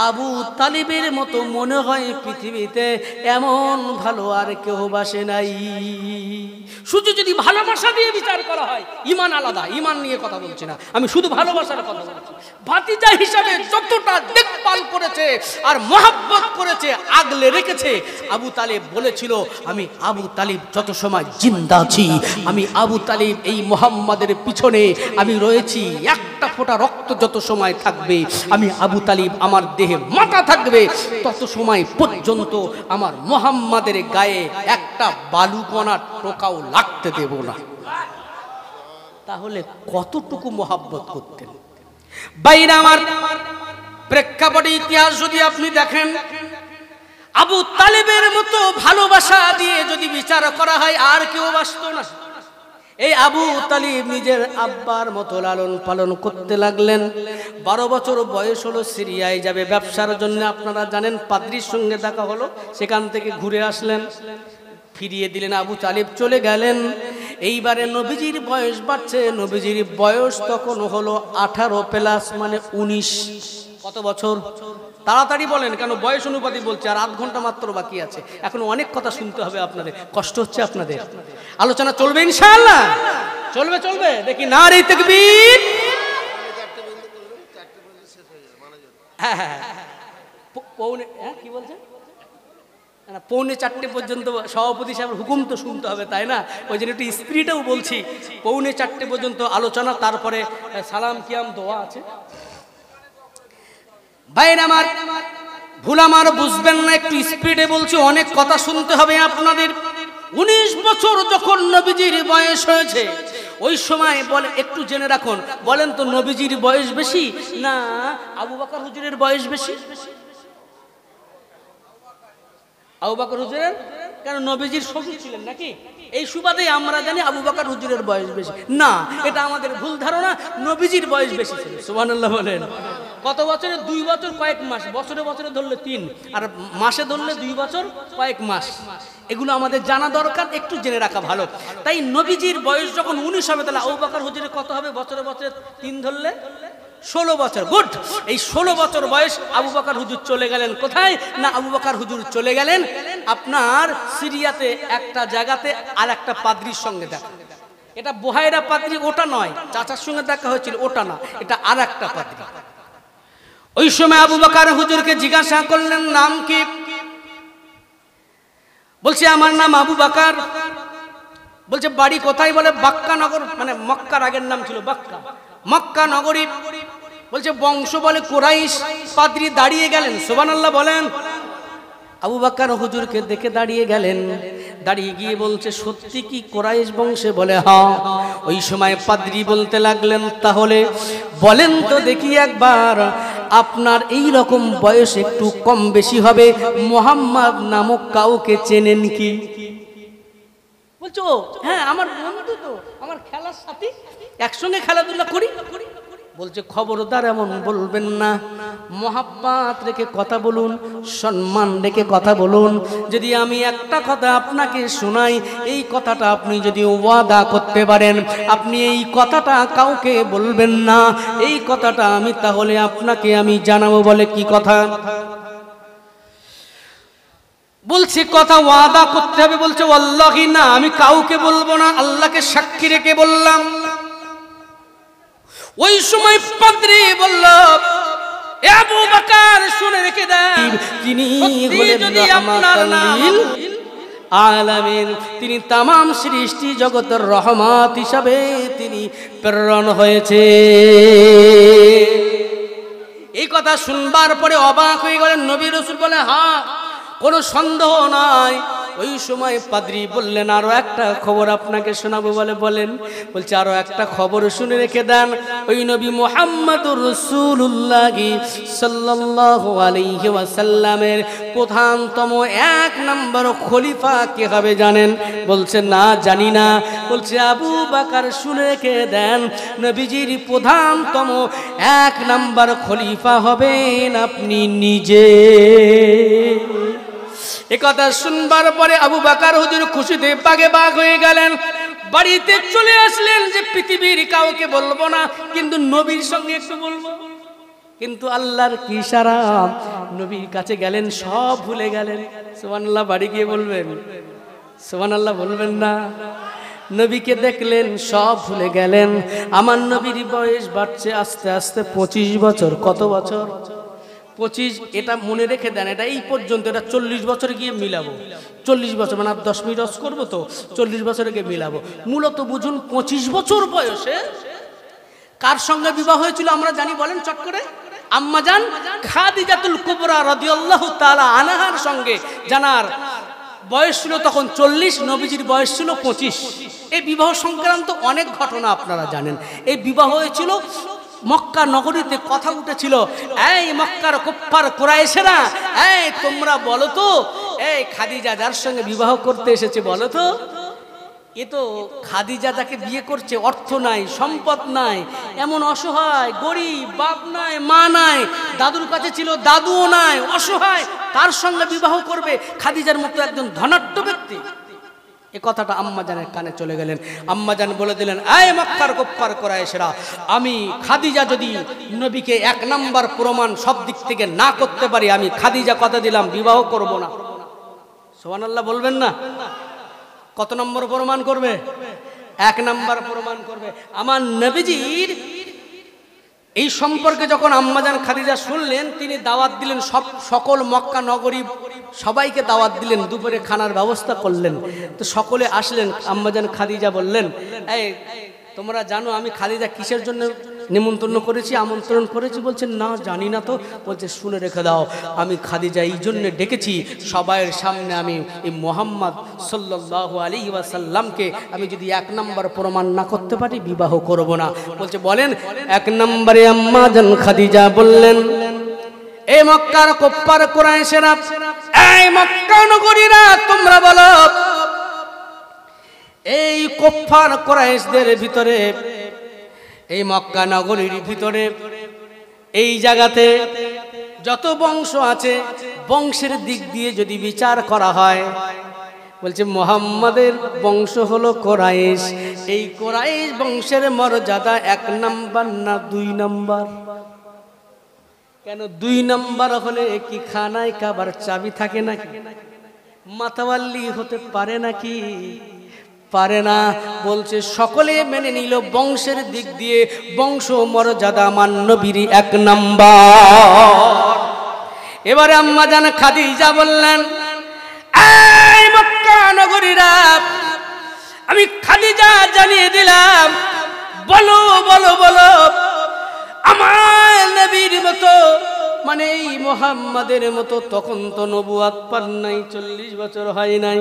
আবু তালিবের মতো মনে হয় পৃথিবীতে এমন ভালো আর কেউ বাসে নাই। শুধু যদি ভালোবাসা দিয়ে বিচার করা হয়, ঈমান আলাদা, ঈমান নিয়ে কথা বলছি না, আমি শুধু ভালোবাসার কথা বলছি। ভাতিজা হিসাবে যতটা দেখভাল করেছে আর মহব্বত করেছে, আগলে রেখেছে। আবু তালিব বলেছিল, আমি আবু তালিব যত সময় জিন্দা আছি, আমি আবু তালিব এই মুহাম্মাদের পিছনে আমি রয়েছি। একটা ফোঁটা রক্ত যত সময় থাকবে, আমি আবু তালিব আমার দেহে মাথা থাকবে, তত সময় পর্যন্ত আমার মুহাম্মাদের গায়ে একটা বালুকণা টোকাও লাগতে দেব না। তাহলে কতটুকু মহব্বত করতেন বাইরে আমার। প্রেক্ষাপটে ইতিহাস যদি আপনি দেখেন, আবু তালেবের মতো ভালোবাসা দিয়ে যদি বিচার করা হয়, আর কেউ বাসত না। এই আবু তালিব নিজের আব্বার মতো লালন পালন করতে লাগলেন। 12 বছর বয়স হলো, সিরিয়ায় যাবে ব্যবসার জন্য। আপনারা জানেন, পাদ্রীর সঙ্গে দেখা হলো, সেখান থেকে ঘুরে আসলেন, ফিরিয়ে দিলেন। আবু তালিব চলে গেলেন। এইবারে নবীজির বয়স বাড়ছে। নবীজির বয়স তখন হলো 18 প্লাস, মানে 19। কত বছর? তাড়াতাড়ি বলেন, কেন বয়স অনুপাতি বলছে, আর 8 ঘন্টা মাত্র বাকি আছে। এখন অনেক কথা শুনতে হবে আপনাদের, কষ্ট হচ্ছে আপনাদের। আলোচনা চলবে ইনশাআল্লাহ, চলবে চলবে। দেখি নারে তাকবীর। কি বলছেন? 3:45 পর্যন্ত সভাপতি সাহেবের হুকুম তো শুনতে হবে, তাই না? ওই জন্য একটু স্পিরিটেও বলছি। 3:45 পর্যন্ত আলোচনা, তারপরে সালাম কিয়াম দোয়া আছে। ভাইরা আমার, ভুল আমার বুঝবেন না, একটু স্পিডে বলছি, অনেক কথা শুনতে হবে আপনাদের। 19 বছর যখন নবীজির বয়স হয়েছে, ওই সময় বলে, একটু জেনে রাখুন, বলেন তো নবীজির বয়স বেশি না আবু বকর হুজুরের বয়স বেশি? আবু বকর হুজুরের, কেন নবীজির শ্বশুর ছিলেন নাকি? এই সুবাদে আমরা জানি আবু বকর হুজুরের বয়স বেশি। না, এটা আমাদের ভুল ধারণা, নবীজির বয়স বেশি ছিল। সুবহানাল্লাহ বলেন। কত বছরে? 2 বছর কয়েক মাস। বছরে বছরে ধরলে 3, আর মাসে ধরলে 2 বছর কয়েক মাস। এগুলো আমাদের জানা দরকার, একটু জেনে রাখা ভালো। তাই নবীজির বয়স যখন 19 হবে, তাহলে আবু বকর হুজুরের কত হবে? বছরে বছরে 3 ধরলে 16 বছর। গুড। এই 16 বছর বয়স আবু বকর হুজুর চলে গেলেন কোথায়? না, আবু বকর হুজুর চলে গেলেন আপনার সিরিয়াতে একটা জায়গাতে, আর একটা পাদ্রীর সঙ্গে দেখা। এটা বুহাইরা পাদ্রী, ওটা নয়। চাচার সঙ্গে দেখা হয়েছিল, ওটা না, এটা আর একটা পাদ্রী। ওই সময় আবু বকর হুজুরকে জিজ্ঞাসা করলেন, নাম কি? বলছে, আমার নাম আবু বকর। বলছে, বাড়ি কোথায়? বলে, বাক্কা নগর, মানে মক্কার আগের নাম ছিল বাক্কা, মক্কা নগরী। বলছে, বংশ? বলে, কুরাইশ। পাদ্রী দাঁড়িয়ে গেলেন। সুবহানাল্লাহ বলেন। আবু বকর হুজুরকে দেখে দাঁড়িয়ে গেলেন। দাঁড়িয়ে গিয়ে বলছে, সত্যি কি কুরাইশ বংশে? বলে, হ্যাঁ। ওই সময় পাদ্রী বলতে লাগলেন, তাহলে বলেন তো দেখি একবার, আপনার এই রকম বয়স একটু কম বেশি হবে, মুহাম্মদ নামক কাউকে চেনেন কি? বলছো, হ্যাঁ, আমার বন্ধু তো, আমার খেলার সাথী, একসঙ্গে খেলাধুলা করি। বলছে, খবরদার এমন বলবেন না, মহাব্বত রেখে কথা বলুন, সম্মান রেখে কথা বলুন। যদি আমি একটা কথা আপনাকে শোনাই, এই কথাটা আপনি যদি ওয়াদা করতে পারেন, আপনি এই কথাটা কাউকে বলবেন না, এই কথাটা আমি তাহলে আপনাকে আমি জানাবো। বলে, কি কথা? বলছে কথা ওয়াদা করতে হবে। বলছে ওয়াল্লাহি না, আমি কাউকে বলবো না, আল্লাহকে সাক্ষী রেখে বললাম। ওই সময় পাদ্রী বলল, এ আবু বকর শুনে রেখে দেন, তিনি হলেন রাহমাতুল লিল আলামিন, তিনি তামাম সৃষ্টি জগতের রহমত হিসাবে তিনি প্রেরণ হয়েছে। এই কথা শুনবার পরে অবাক হয়ে গেলেন নবী রাসূল। বলে হ্যাঁ, কোনো সন্দেহ নাই। ওই সময় পাদ্রী বললেন, আরো একটা খবর আপনাকে শোনাবো। বলে বলেন। বলছে আরো একটা খবর শুনে রেখে দেন। ওই নবী মুহাম্মদুর রাসূলুল্লাহ সাল্লাল্লাহু আলাইহি ওয়াসাল্লামের প্রধানতম এক নম্বর খলিফা কে হবে জানেন? বলছে না, জানি না। বলছে আবু বকর শুনে রেখে দেন, নবীজির প্রধানতম এক নম্বর খলিফা হবেন আপনি নিজে। একথা শুনবার পরে আবু বকর হুজুর খুশিতে বাগে বাগ হয়ে গেলেন। বাড়িতে চলে আসলেন যে পৃথিবীর কাউকে বলবো না, কিন্তু নবীর সঙ্গে একটু বলবো। কিন্তু আল্লাহর কি ইশারা, নবীর কাছে গেলেন, সব ভুলে গেলেন। সুবহানাল্লাহ। বাড়ি গিয়ে বলবেন সুবহানাল্লাহ, বলবেন না? নবীকে দেখলেন, সব ভুলে গেলেন। আমার নবীর বয়স বাড়ছে আস্তে আস্তে 25 বছর। কত বছর? 25। এটা মনে রেখে দেন, এটা এই পর্যন্ত, এটা 40 বছরে গিয়ে মিলাবো। 40 বছর মানে 10 মিনিট করবো তো, 40 বছরে গিয়ে মিলাবো। মূলত বুঝুন 25 বছর বয়সে কার সঙ্গে বিবাহ হয়েছিল আমরা জানি, বলেন চট করে? আম্মাজান খাদিজাতুল কুবরা রাদিয়াল্লাহু তাআলা আনহার সঙ্গে জানার বয়স ছিল তখন 40, নবীজির বয়স ছিল 25। এই বিবাহ সংক্রান্ত অনেক ঘটনা আপনারা জানেন। এই বিবাহ হয়েছিল মক্কা নগরীতে। কথা উঠেছিল, এই মক্কার কুফফার কুরাইশেরা, এই তোমরা বলো তো, এই খাদিজা যার সঙ্গে বিবাহ করতে এসেছে বলো তো, এ তো খাদিজা যাকে বিয়ে করছে, অর্থ নাই, সম্পদ নাই, এমন অসহায়, গরিব, বাপ নাই, মা নাই, দাদুর কাছে ছিল, দাদুও নাই, অসহায়, তার সঙ্গে বিবাহ করবে খাদিজার মতো একজন ধনাঢ্য ব্যক্তি। এ কথাটা আম্মাজানের কানে চলে গেলেন। আম্মাজান বলে দিলেন, এই মক্কার কুফফার কুরাইশরা, আমি খাদিজা যদি নবীকে 1 নাম্বার প্রমাণ সব দিক থেকে না করতে পারি, আমি খাদিজা কথা দিলাম বিবাহ করব না। সুবহানাল্লাহ বলবেন না? কত নম্বর প্রমাণ করবে? 1 নাম্বার প্রমাণ করবে। আমার নবীজির এই সম্পর্কে যখন আম্মাজান খাদিজা শুনলেন, তিনি দাওয়াত দিলেন, সকল মক্কা নগরী সবাইকে দাওয়াত দিলেন, দুপুরে খানার ব্যবস্থা করলেন। তো সকলে আসলেন। আম্মাজান খাদিজা বললেন, এই তোমরা জানো আমি খাদিজা কিসের জন্য নিমন্ত্রণ করেছি, আমন্ত্রণ করেছি? বলছে না, জানি না তো। বলছে শুনে রেখে দাও, আমি খাদিজা এই জন্য ডেকেছি, সবাইয়ের সামনে আমি এই মুহাম্মদ সাল্লাল্লাহু আলাইহি ওয়াসাল্লামকে আমি যদি 1 নাম্বার প্রমাণ না করতে পারি বিবাহ করব না। বলছে বলেন। 1 নম্বরে আম্মাজান খাদিজা বললেন, এই মক্কার কুফফার কুরাইশেরা, এই মক্কা নগরীরা, তোমরা বলো, এই কুফফার কুরাইশদের ভিতরে, এই মক্কা নগরীর ভিতরে, এই জায়গাতে যত বংশ আছে, বংশের দিক দিয়ে যদি বিচার করা হয়, বলছে মুহাম্মাদের বংশ হলো কুরাইশ। এই কুরাইশ বংশের মর্যাদা 1 নাম্বার না 2 নাম্বার? কেন 2 নাম্বার হলে কি খানায় কাবার চাবি থাকে নাকি? মাতাওয়াল্লি হতে পারে নাকি? পারে না। বলছে সকলে মেনে নিল, বংশের দিক দিয়ে বংশ মর্যাদা আমার নবীর 1 নাম্বার। এবারে আম্মাজান খাদিজা বললেন, এই মক্কা নগরীরা, আমি খাদিজা জানিয়ে দিলাম, বলো বলো বলো, আমার নবীর মতো, মানে এই মুহাম্মাদের মতো, তখন তো নবুয়ত পান নাই, 40 বছর হয় নাই।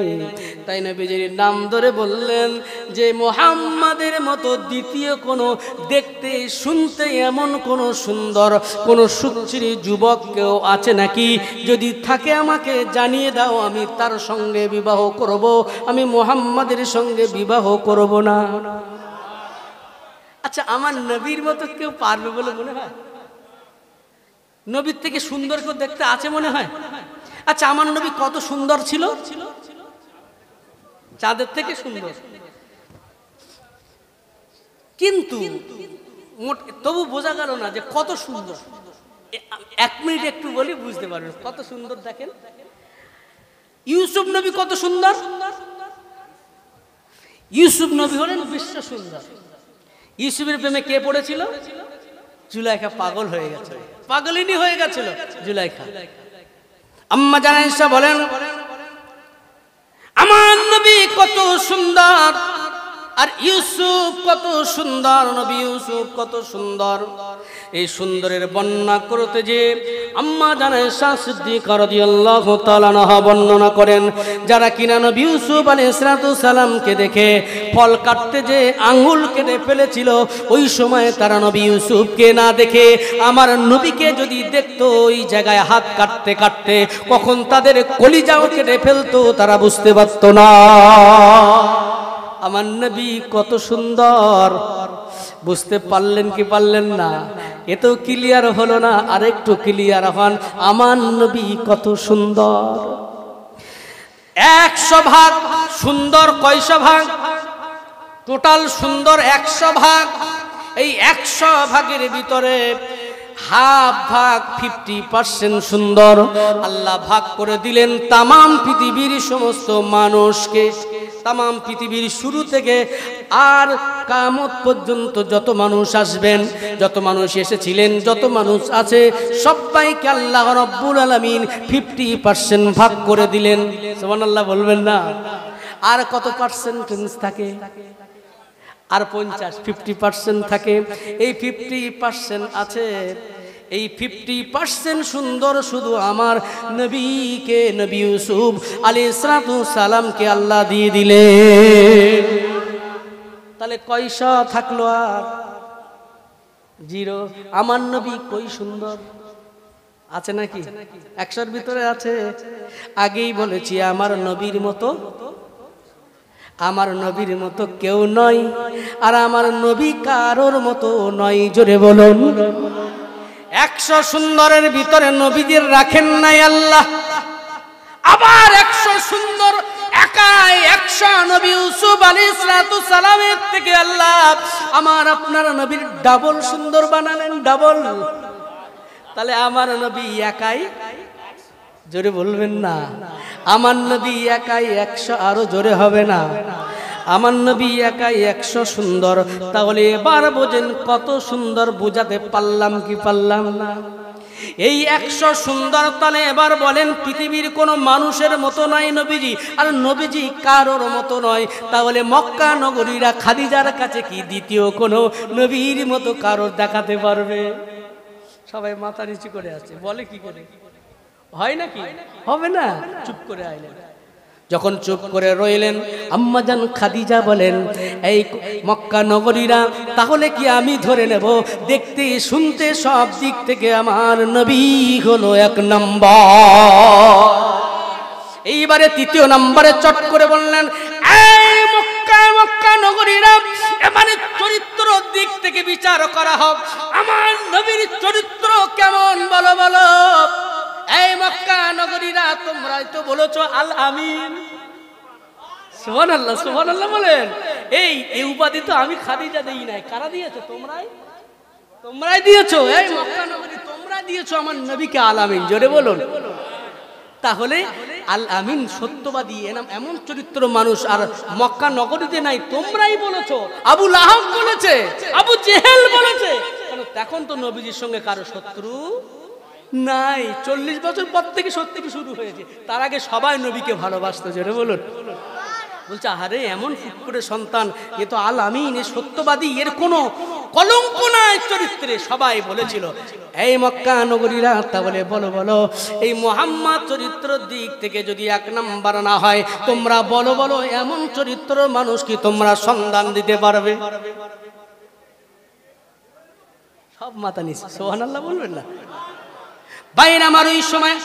তাই নবীজির নাম ধরে বললেন যে মুহাম্মাদের মতো দ্বিতীয় কোনো দেখতে শুনতে এমন কোনো সুন্দর, কোনো সুশ্রী যুবক কেউ আছে নাকি? যদি থাকে আমাকে জানিয়ে দাও, আমি তার সঙ্গে বিবাহ করব, আমি মুহাম্মাদের সঙ্গে বিবাহ করব না। আচ্ছা, আমার নবীর মতো কেউ পারবে বলে মনে হয়? নবীর থেকে সুন্দর কেউ দেখতে আছে মনে হয়? আচ্ছা, আমার নবী কত সুন্দর ছিল? চাঁদের থেকে সুন্দর। কিন্তু তবু বোঝা গেল না যে কত সুন্দর। 1 মিনিট একটু বলি, বুঝতে পারবেন কত সুন্দর। দেখেন, ইউসুফ নবী কত সুন্দর, ইউসুফ নবী হলেন বিশ্ব সুন্দর। ইউসুফের প্রেমে কে পড়েছিল? জুলাইখা পাগল হয়ে গেছে, পাগলিনী হয়ে গেছিল জুলাইখা। আম্মা জান আয়েশা বলেন আমার নবী কত সুন্দর আর ইউসুফ কত সুন্দর, নবী ইউসুফ কত সুন্দর। এই সুন্দরের বর্ণনা করতে যে আম্মা জান আয়েশা সিদ্দিকা রাদিয়াল্লাহু তাআলা আনহা বর্ণনা করেন, যারা কিনা নবী ইউসুফ আলাইহিস সালামকে দেখে ফল কাটতে যে আঙ্গুল কেটে ফেলেছিল, ওই সময় তারা নবী ইউসুফকে না দেখে আমার নবীকে যদি দেখতো ওই জায়গায় হাত কাটতে কাটতে কখন তাদের কলিজাও কেটে ফেলতো তারা বুঝতে পারতো না। আমার নবী কত সুন্দর, বুঝতে পারলেন কি পারলেন না? এত ক্লিয়ার হলো না, আরেকটু ক্লিয়ার হন। আমার নবী কত সুন্দর, 100 ভাগ সুন্দর কয়শো ভাগ? টোটাল সুন্দর 100 ভাগ। এই 100 ভাগের ভিতরে হাফ ভাগ 50% সুন্দর আল্লাহ ভাগ করে দিলেন তামাম পৃথিবীর সমস্ত মানুষকে। তামাম পৃথিবীর শুরু থেকে আর কিয়ামত পর্যন্ত যত মানুষ আসবেন, যত মানুষ এসেছিলেন, যত মানুষ আছে সবাইকে আল্লাহ রাব্বুল আলামিন 50% ভাগ করে দিলেন। সুবহানাল্লাহ বলবেন না? আর কত পার্সেন্টেজ থাকে? আর 50% থাকে। এই 50% আছে, এই 50% সুন্দর শুধু আমার নবীকে, নবী ইউসুফ আলাইহিস সালামকে আল্লাহ দিয়ে দিলেন। তাহলে কয়শো থাকলো? আর 0। আমার নবী কই সুন্দর আছে নাকি? 100-র ভিতরে আছে। আগেই বলেছি আমার নবীর মতো, আমার নবীর মতো কেউ নয়, আর আমার নবী কারোর মতো নয়। জোরে বলুন। 100 সুন্দরের ভিতরে নবীদের রাখেন নাই আল্লাহ, আবার 100 সুন্দর একাই 100 নবী ইউসুফ আলাইহিস সালামের থেকে আল্লাহ আমার আপনার নবীর ডাবল সুন্দর বানালেন, ডাবল। তাহলে আমার নবী একাই, জোরে বলবেন না? আমার নবী একাই 100, আরো জোরে হবে না? আমার নবী একাই 100 সুন্দর। তাহলে এবার বোঝেন কত সুন্দর, বোঝাতে পারলাম কি পারলাম না? এই 100 সুন্দর। তাহলে এবার বলেন পৃথিবীর কোনো মানুষের মতো নয় নবীজি, আর নবীজি কারোর মতো নয়। তাহলে মক্কা নগরীরা খাদিজার কাছে কি দ্বিতীয় কোনো নবীর মতো কারোর দেখাতে পারবে? সবাই মাথা নিচু করে আছে, বলে কি করে? হয় নাকি? হবে না? চুপ করে আইলেন। যখন চুপ করে রইলেন আম্মা জান খাদিজা বলেন, এই মক্কা নগরীরা তাহলে কি আমি ধরে নেব দেখতে শুনতে সব দিক থেকে আমার নবী হলো 1 নম্বর। এইবারে 3য় নম্বরে চট করে বললেন, এই মক্কা নগরীরা, এবারে চরিত্র দিক থেকে বিচার করা হোক, আমার নবীর চরিত্র কেমন বলো বলো। এই মক্কা নগরীরা, তোমরাই তো বলেছো আল আমিন। সুবহানাল্লাহ, সুবহানাল্লাহ বলেন। এই উপাধি তো আমি খাদিজা দেই নাই, কারা দিয়েছো? তোমরাই দিয়েছো। এই মক্কা নগরী তোমরা দিয়েছো আমার নবীকে আল আমিন। জোরে বলুন। তাহলে আল আমিন সত্যবাদী এমন চরিত্র মানুষ আর মক্কা নগরীতে নাই, তোমরাই বলেছো। আবু লাহাব বলেছে, আবু জেহেল বলেছে। কারণ তখন তো নবীজির সঙ্গে কারো শত্রু নাই। 40 বছর পর থেকে শত্রু শুরু হয়েছে, তার আগে সবাই নবীকে ভালোবাসতো। জোরে বলুন। বলছে আরে এমন ফুটফুটে সন্তান, এ তো আল আমিন, এ সত্যবাদী, এর কোনো কলঙ্ক নাই চরিত্রে। সবাই বলেছিল এই মক্কা নগরীরা, তাহলে বলো বলো এই মুহাম্মদ চরিত্রের দিক থেকে যদি 1 নম্বর না হয়, তোমরা বলো বলো এমন চরিত্র মানুষ কি তোমরা সন্ধান দিতে পারবে? সব মাথা নিচে, সুবহানাল্লাহ বলবেন না? বাইরে আমার ওই সময়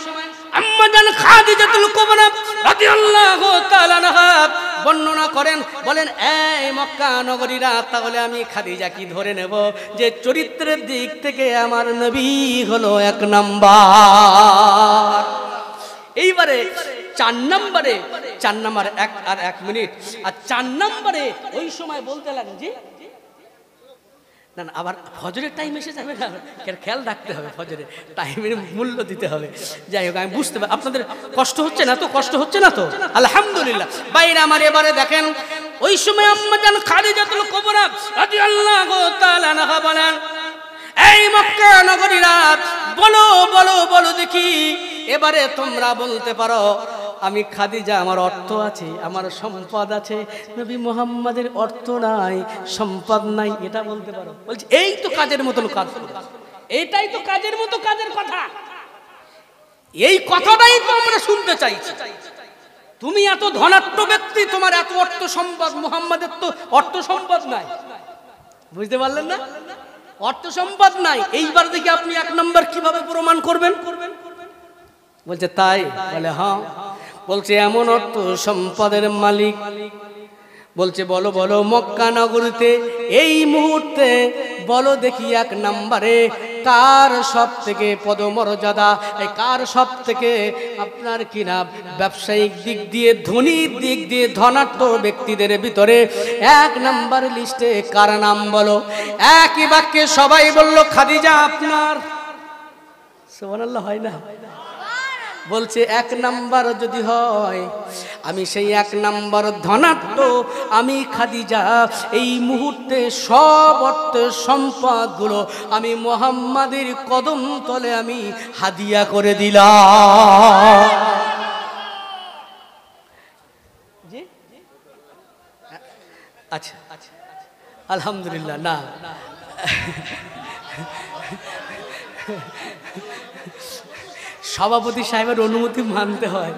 আম্মা জান খাদিজাতুল কুবরা রাদিয়াল্লাহু তাআলা আনহা বর্ণনা করেন, বলেন এই মক্কা নগরীরা, তাহলে আমি খাদিজা কি ধরে নেব যে চরিত্রের দিক থেকে আমার নবী হলো 1 নাম্বার। এইবারে 4 নম্বরে 1 মিনিট, আর 4 নম্বরে ওই সময় বলতে লাগেন যে না না, আবার ফজরের টাইম এসে যাবে না, খেয়াল রাখতে হবে, ফজরের টাইমের মূল্য দিতে হবে। যাই হোক, আমি বুঝতে পারি আপনাদের কষ্ট হচ্ছে না তো, কষ্ট হচ্ছে না তো, আলহামদুলিল্লাহ। বাইরে আমার এবারে দেখেন, ওই সময় আম্মা জান খাদিজাতুল কুবরা রাদিয়াল্লাহু তাআলা আনহা বলেন, এই মক্কা নগরীরা, বলো বলো বলো দেখি, এবারে তোমরা বলতে পারো আমি খাদিজা, আমার অর্থ আছে, আমার সম্পদ আছে, নবী মুহাম্মাদের অর্থ নাই, সম্পদ নাই, এটা বলতে পারো? বলছি এই তো কাজের মতন কাজ, এটাই তো কাজের মতো কাজের কথা, এই কথাটাই তো আমরা শুনতে চাইছি। তুমি এত ধনাঢ্য ব্যক্তি, তোমার এত অর্থ সম্পদ, মুহাম্মাদের তো অর্থ সম্পদ নাই, বুঝতে পারলেন না? অর্থ সম্পদ নাই, এইবার দেখি আপনি এক নম্বর কিভাবে প্রমাণ করবেন? বলছে তাই? বলে হ্যাঁ। বলছে এমন অর্থ সম্পদের মালিক, বলছে বলো বলো মক্কা নগরীতে এই মুহূর্তে বলো দেখি এক নম্বরে কার সব থেকে পদমর্যাদা, কার সব থেকে আপনার কিনা ব্যবসায়িক দিক দিয়ে, ধনীর দিক দিয়ে, ধনাঢ্য ব্যক্তিদের ভিতরে এক নম্বর লিস্টে কার নাম বলো? একই বাক্যে সবাই বলল খাদিজা আপনার। সুবহানাল্লাহ, হয় না? বলছে এক নাম্বার যদি হয়, আমি সেই এক নাম্বার ধনাঢ্য আমি খাদিজা এই মুহূর্তে সব অর্থ সম্পদগুলো আমি মুহাম্মাদের কদম তলে আমি হাদিয়া করে দিলাম। জি আচ্ছা, আলহামদুলিল্লাহ। না, সভাপতি সাহেবের অনুমতি মানতে হয়।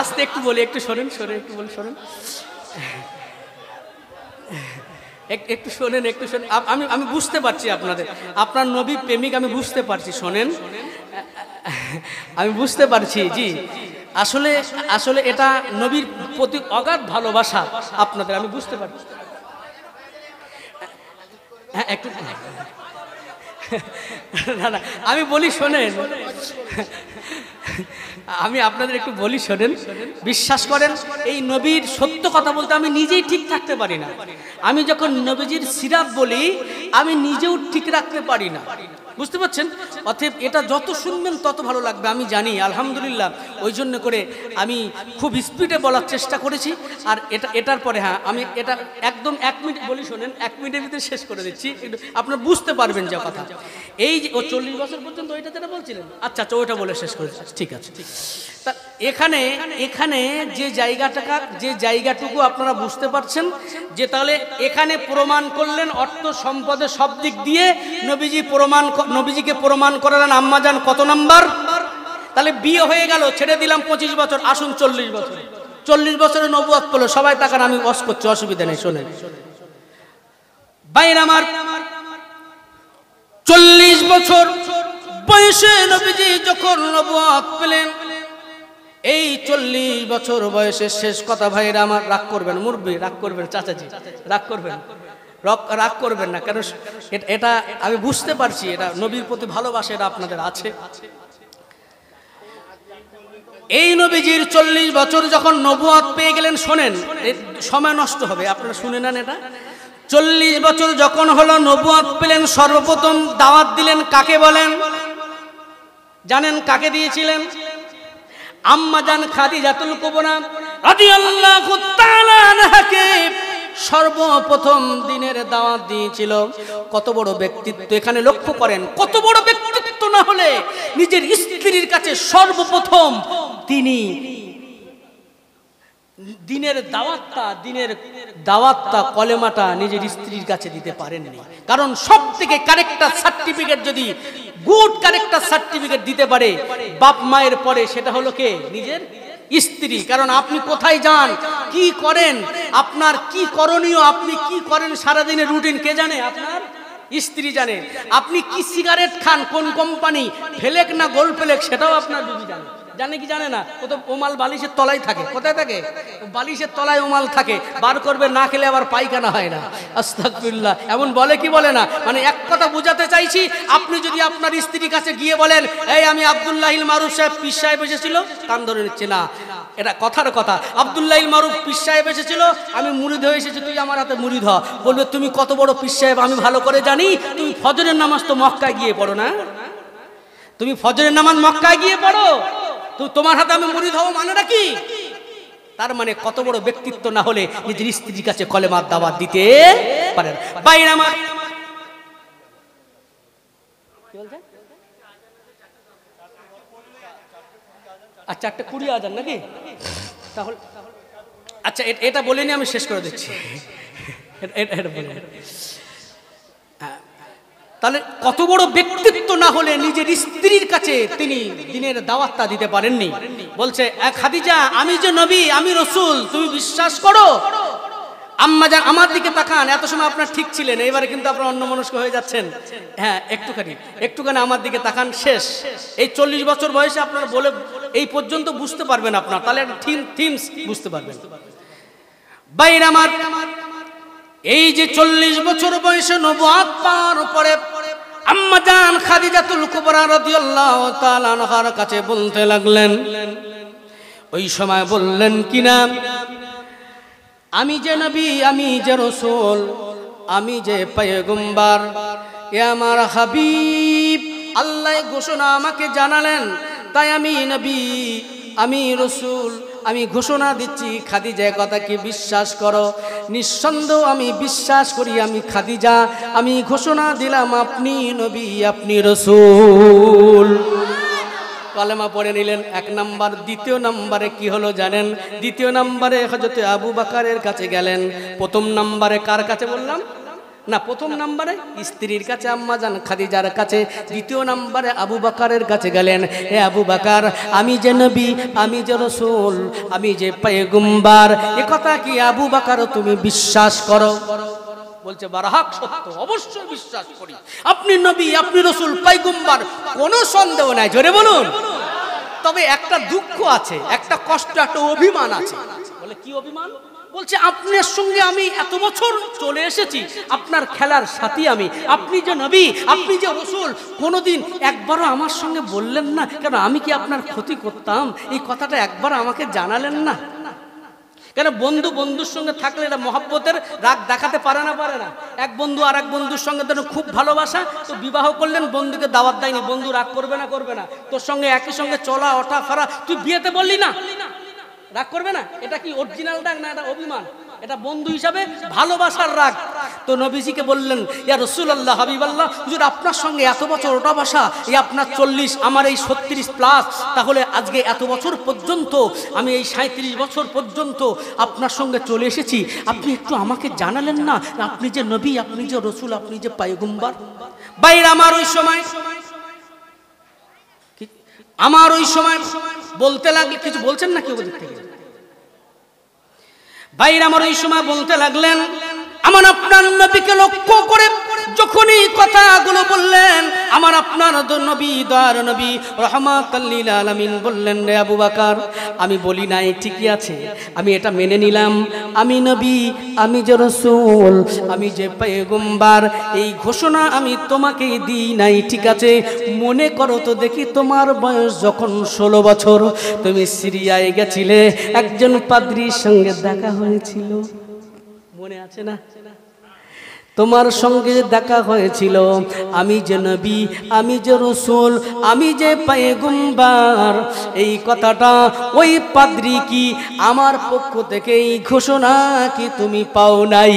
আস্তে একটু বলি, একটু শোনেন, একটু বলি, শোনেন, একটু শোনেন, একটু শোনেন। আমি বুঝতে পারছি আপনার নবী প্রেমিক, আমি বুঝতে পারছি, শোনেন, আমি বুঝতে পারছি। জি, আসলে এটা নবীর প্রতি অগাধ ভালোবাসা আপনাদের, আমি বুঝতে পারছি। হ্যাঁ, একটু না না, আমি বলি শোনেন, আমি আপনাদের একটু বলি শোনেন। বিশ্বাস করেন, এই নবীর সত্য কথা বলতে আমি নিজেই ঠিক থাকতে পারি না। আমি যখন নবীজির সিরাত বলি, আমি নিজেও ঠিক রাখতে পারি না, বুঝতে পারছেন? অতএব এটা যত শুনবেন তত ভালো লাগবে, আমি জানি, আলহামদুলিল্লাহ। ওই জন্য করে আমি খুব স্পিডে বলার চেষ্টা করেছি। আর এটার পরে হ্যাঁ, আমি এটা একদম 1 মিনিট বলি শোনেন, 1 মিনিটের ভিতরে শেষ করে দিচ্ছি, আপনারা বুঝতে পারবেন যে কথা। এই যে ও 40 বছর পর্যন্ত ওইটা যেটা বলছিলেন, আচ্ছা আচ্ছা, ওইটা বলে শেষ করে, ঠিক আছে। তা এখানে যে জায়গাটুকু আপনারা বুঝতে পারছেন, যে তাহলে এখানে প্রমাণ করলেন অর্থ সম্পদের সব দিক দিয়ে নবীজিকে প্রমাণ করালেন আম্মাজান কত নাম্বার? তাহলে বিয়ে হয়ে গেল, ছেড়ে দিলাম 25 বছর, আসুন 40 বছর। 40 বছরে নবুয়ত পেল, সবাই তাকান, আমি ওয়াজ করছি, অসুবিধা নেই, শোনেন ভাইরা আমার। 40 বছর বয়সে নবীজি যখন নবুয়ত পেলেন, এই 40 বছর বয়সে শেষ কথা ভাইরা আমার, রাগ করবেন মুরব্বি, রাগ করবেন চাচাজি, রাগ করবেন না, কারণ এটা আমি বুঝতে পারছি, এটা নবীর প্রতি ভালোবাসা এটা আপনাদের আছে। এই নবীজির 40 বছর যখন নবুয়ত পেয়ে গেলেন, শোনেন, সময় নষ্ট হবে, আপনারা শুনে নেন এটা। 40 বছর যখন হলো, নবুয়ত পেলেন, সর্বপ্রথম দাওয়াত দিলেন কাকে বলেন? জানেন কাকে দিয়েছিলেন? আম্মাজান খাদিজাতুল কুবরা রাদিয়াল্লাহু তাআলা আনহাকে সর্বপ্রথম দিনের দাওয়াত দিয়েছিল। কত বড় ব্যক্তিত্ব এখানে লক্ষ্য করেন, কত বড় ব্যক্তিত্ব না হলে নিজের স্ত্রীর কাছে সর্বপ্রথম তিনি দিনের দাওয়াতটা কলেমাটা নিজের স্ত্রীর কাছে দিতে পারেননি। কারণ সব থেকে ক্যারেক্টার সার্টিফিকেট, যদি গুড ক্যারেক্টার সার্টিফিকেট দিতে পারে বাপ মায়ের পরে, সেটা হলো কে? নিজের স্ত্রী। কারণ আপনি কোথায় যান, কি করেন, আপনার কি করণীয়, আপনি কি করেন সারাদিনের রুটিন কে জানে? আপনার স্ত্রী জানে। আপনি কি সিগারেট খান, কোন কোম্পানি, ফেলেক না গোল ফেলেক, সেটাও আপনার বিবি জানে। জানে কি জানে না? ও তো ওমাল বালিশের তলায় থাকে। কোথায় থাকে? বালিশের তলায় ওমাল থাকে, বার করবে, না খেলে আবার পায়খানা হয় না। আস্তাগফিরুল্লাহ, এমন বলে কি বলে না? মানে এক কথা বোঝাতে চাইছি, আপনি যদি আপনার স্ত্রীর কাছে গিয়ে বলেন, এই আমি আব্দুল্লাহিল মারুফ সাহেব, পীর সাহেব এসেছিল, কান ধরে নিচ্ছে না, এটা কথার কথা। আব্দুল্লাহ ইল মারুফ পীর সাহেব এসেছিল, আমি মুরিদ হয়ে এসেছি, তুই আমার হাতে মুরিদ হ। বলবে তুমি কত বড় পীর সাহেব আমি ভালো করে জানি, তুমি ফজরের নামাজ তো মক্কায় গিয়ে পড়ো না, তুমি ফজরের নামাজ মক্কায় গিয়ে পড়ো, তো তোমার হাতে আমি মুরিদ হব মানেটা কি? তার মানে কত বড় ব্যক্তিত্ব না হলে নিজের স্ত্রীর কাছে কলেমার দাওয়াত দিতে পারেন। বাইরে আমার আচ্ছা 8:20 আজান নাকি? তাহলে আচ্ছা এটা বলেনি, আমি শেষ করে দিচ্ছি। তাহলে কত বড় ব্যক্তিত্ব না হলে নিজের স্ত্রীর কাছে তিনি দিনের দাওয়াতটা দিতে পারেননি। বলছে খাদিজা, আমি যে নবী, আমি রসুল, তুমি বিশ্বাস করো? আম্মা জান আমার দিকে তাকান, এত সময় আপনার ঠিক ছিলেন, এবারে কিন্তু আপনারা অন্যমনস্ক হয়ে যাচ্ছেন। হ্যাঁ একটুখানি আমার দিকে তাকান। শেষ এই 40 বছর বয়সে আপনারা বলে এই পর্যন্ত বুঝতে পারবেন, আপনার তাহলে একটা থিমস বুঝতে পারবেন। বাইরে আমার এই যে 40 বছর বয়সে নবুয়ত পাওয়ার পরে আম্মা জান খাদিজাতুল কুবরা রাদিয়াল্লাহু তাআলা আনহার কাছে বলতে লাগলেন, ওই সময় বললেন কিনা, আমি যে নবী, আমি যে রাসূল, আমি যে পয়গম্বর, এ আমার হাবিব, আল্লাহ ঘোষণা আমাকে জানালেন, তাই আমি নবী, আমি রাসূল, আমি ঘোষণা দিচ্ছি খাদিজা কথা কি বিশ্বাস করো? নিঃসন্দেহ আমি বিশ্বাস করি, আমি খাদিজা, আমি ঘোষণা দিলাম আপনি নবী, আপনি রাসূল। কলেমা পড়ে নিলেন 1 নাম্বার। দ্বিতীয় নাম্বারে কি হলো জানেন? দ্বিতীয় নাম্বারে হযরত আবু বকরের কাছে গেলেন। প্রথম নাম্বারে কার কাছে বললাম না? প্রথম নাম্বারে স্ত্রীর কাছে আম্মা জান খাদিজার কাছে, দ্বিতীয় নাম্বারে আবু বকরের কাছে গেলেন। হে আবু বকর, আমি যে নবী, আমি যে রাসূল, আমি যে পয়গম্বর, এ কথা কি আবু বকর তুমি বিশ্বাস করো? বলছে বারহাক সত্য, অবশ্যই বিশ্বাস করি, আপনি নবী, আপনি রাসূল, পয়গম্বর, কোনো সন্দেহ নাই। জোরে বলুন। তবে একটা দুঃখ আছে, একটা কষ্ট, একটা অভিমান আছে। বলে কি অভিমান? বলছে আপনার সঙ্গে আমি এত বছর চলে এসেছি, আপনার খেলার সাথী আমি, আপনি যে নবী, আপনি যে রাসূল, কোনোদিন একবারও আমার সঙ্গে বললেন না কেন? আমি কি আপনার ক্ষতি করতাম? এই কথাটা একবার আমাকে জানালেন না কেন? বন্ধু বন্ধুর সঙ্গে থাকলে এটা মহব্বতের রাগ দেখাতে পারে না? এক বন্ধু আর এক বন্ধুর সঙ্গে তো খুব ভালোবাসা, তো বিবাহ করলেন, বন্ধুকে দাওয়াত দেয়নি, বন্ধু রাগ করবে না? তোর সঙ্গে একই সঙ্গে চলা ওঠা ফেরা, তুই বিয়েতে বললি না, রাগ করবে না? এটা কি অরিজিনাল রাগ না? এটা অভিমান, এটা বন্ধু হিসাবে ভালোবাসার রাগ। তো নবীজিকে বললেন, ইয়া রাসূলুল্লাহ, হাবিবাল্লাহ, হুজুর আপনার সঙ্গে এত বছর ওঠা বসা, এই আপনার 40, আমার এই 36 প্লাস, তাহলে আজকে এত বছর পর্যন্ত, আমি এই 37 বছর পর্যন্ত আপনার সঙ্গে চলে এসেছি, আপনি একটু আমাকে জানালেন না আপনি যে নবী, আপনি যে রাসূল, আপনি যে পয়গম্বর? বাইরে আমার ওই সময় বলতে লাগলে, কিছু বলছেন না কেউ ওদিক থেকে? বাইরে আমার ওই সময় বলতে লাগলেন, আমার আপনার নবীকে লক্ষ্য করে যখনই কথাগুলো বললেন, আমার আপনার নবী, দয়ার নবী, রাহমাতাল লিল আলামিন বললেন, রে আবু বকর, আমি বলি নাই ঠিকই আছে, আমি এটা মেনে নিলাম, আমি নবী, আমি যে রাসূল, আমি যে পয়গম্বর, এই ঘোষণা আমি তোমাকে দিই নাই, ঠিক আছে? মনে করো তো দেখি, তোমার বয়স যখন 16 বছর, তুমি সিরিয়ায় গেছিলে, একজন পাদ্রীর সঙ্গে দেখা হয়েছিল, মনে আছে না? তোমার সঙ্গে দেখা হয়েছিল, আমি যে নবী, আমি যে রাসূল, আমি যে পয়গম্বর, এই কথাটা ওই পাদ্রী কি আমার পক্ষ থেকে এই ঘোষণা কি তুমি পাও নাই?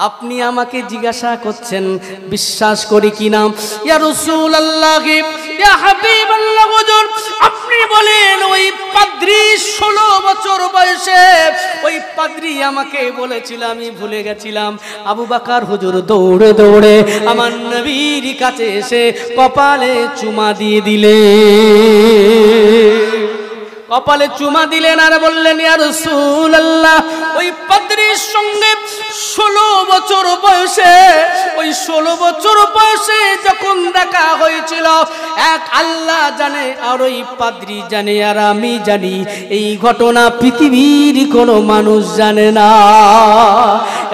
আপনি আমাকে জিজ্ঞাসা করছেন বিশ্বাস করি কিনা? ইয়া রাসূলুল্লাহ, ইয়া হাবিবাল্লাহ, হুজুর আপনি বলেন, ওই পাদ্রী 16 বছর বয়সে ওই পাদ্রী আমাকে বলেছিল, আমি ভুলে গেছিলাম। আবু বকর হুজুর দৌড়ে দৌড়ে আমার নবীর কাছে এসে কপালে চুমা দিয়ে দিলেন, আর বললেন, ইয়া রাসূলুল্লাহ, ওই পাদ্রীর সঙ্গে 16 বছর বয়সে, ওই 16 বছর বয়সে যখন দেখা হয়েছিল, এক আল্লাহ জানে আর ওই পাদ্রী জানে আর আমি জানি, এই ঘটনা পৃথিবীর কোনো মানুষ জানে না।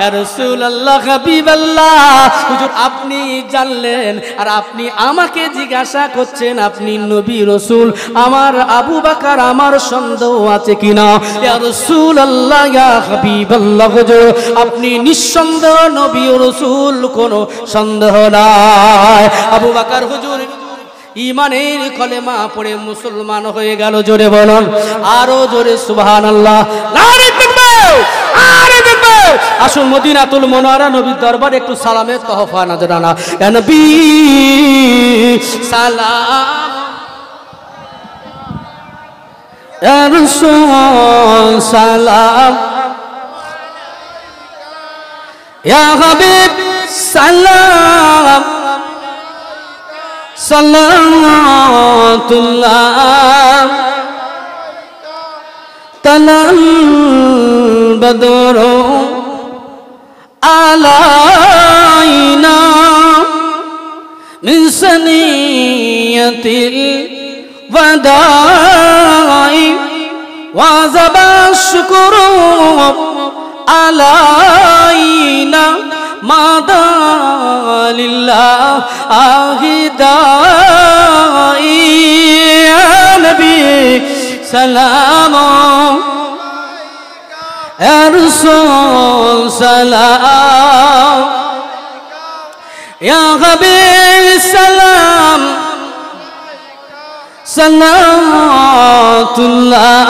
ইয়া রাসূলুল্লাহ হাবিবাল্লাহ হুজুর আপনি জানলেন আর আপনি আমাকে জিজ্ঞাসা করছেন আপনি নবী রাসূল আমার আবু বকর আমার সন্দেহ আছে কিনা ইয়া রাসূলুল্লাহ ইয়া হাবিবাল্লাহ হুজুর আপনি নিঃসন্দেহ নবী রাসূল কোনো সন্দেহ নাই আবু বকর হুজুর ঈমানের কলেমা পড়ে মুসলমান হয়ে গেল জোরে বলুন আরো জোরে সুবহানাল্লাহ নারে তাকবীর আরে তাকবীর আসুন মদিনাতুল মুনাওয়ারা নবীর দরবারে একটু সালামের তোহফা নজরানা ইয়া নবী সালাম ইয়া রাসূল সালাম ইয়া হাবিব সালাম সালাতুল্লাহ তালাল বদরু আলাইনা মিন সানিয়াতিল ওয়াদাই ওয়াজাবা শুকরু আলাইনা মাদা লিল্লাহ আহিদাই ইয়া নবী সালাম ইয়া রাসূল সালাম ইয়া হাবিব সালাম সালাতুল্লাহ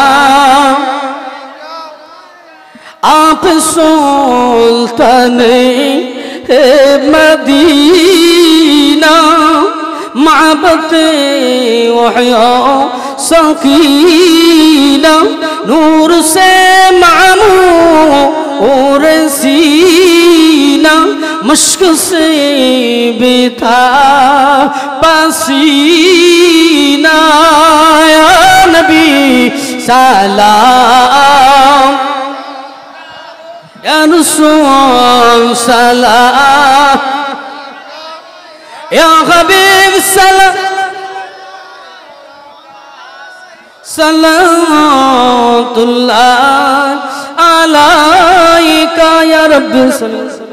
आप सुल्ताने मदीना माबते वहया सकीना नूर से मामूर सीना मुश्क से बेथा पसीना या नबी सलाम या रसूल सलाम या हबीब सलाम सलातुल्लाह अलैका या रब्बी सल्लल्लाहु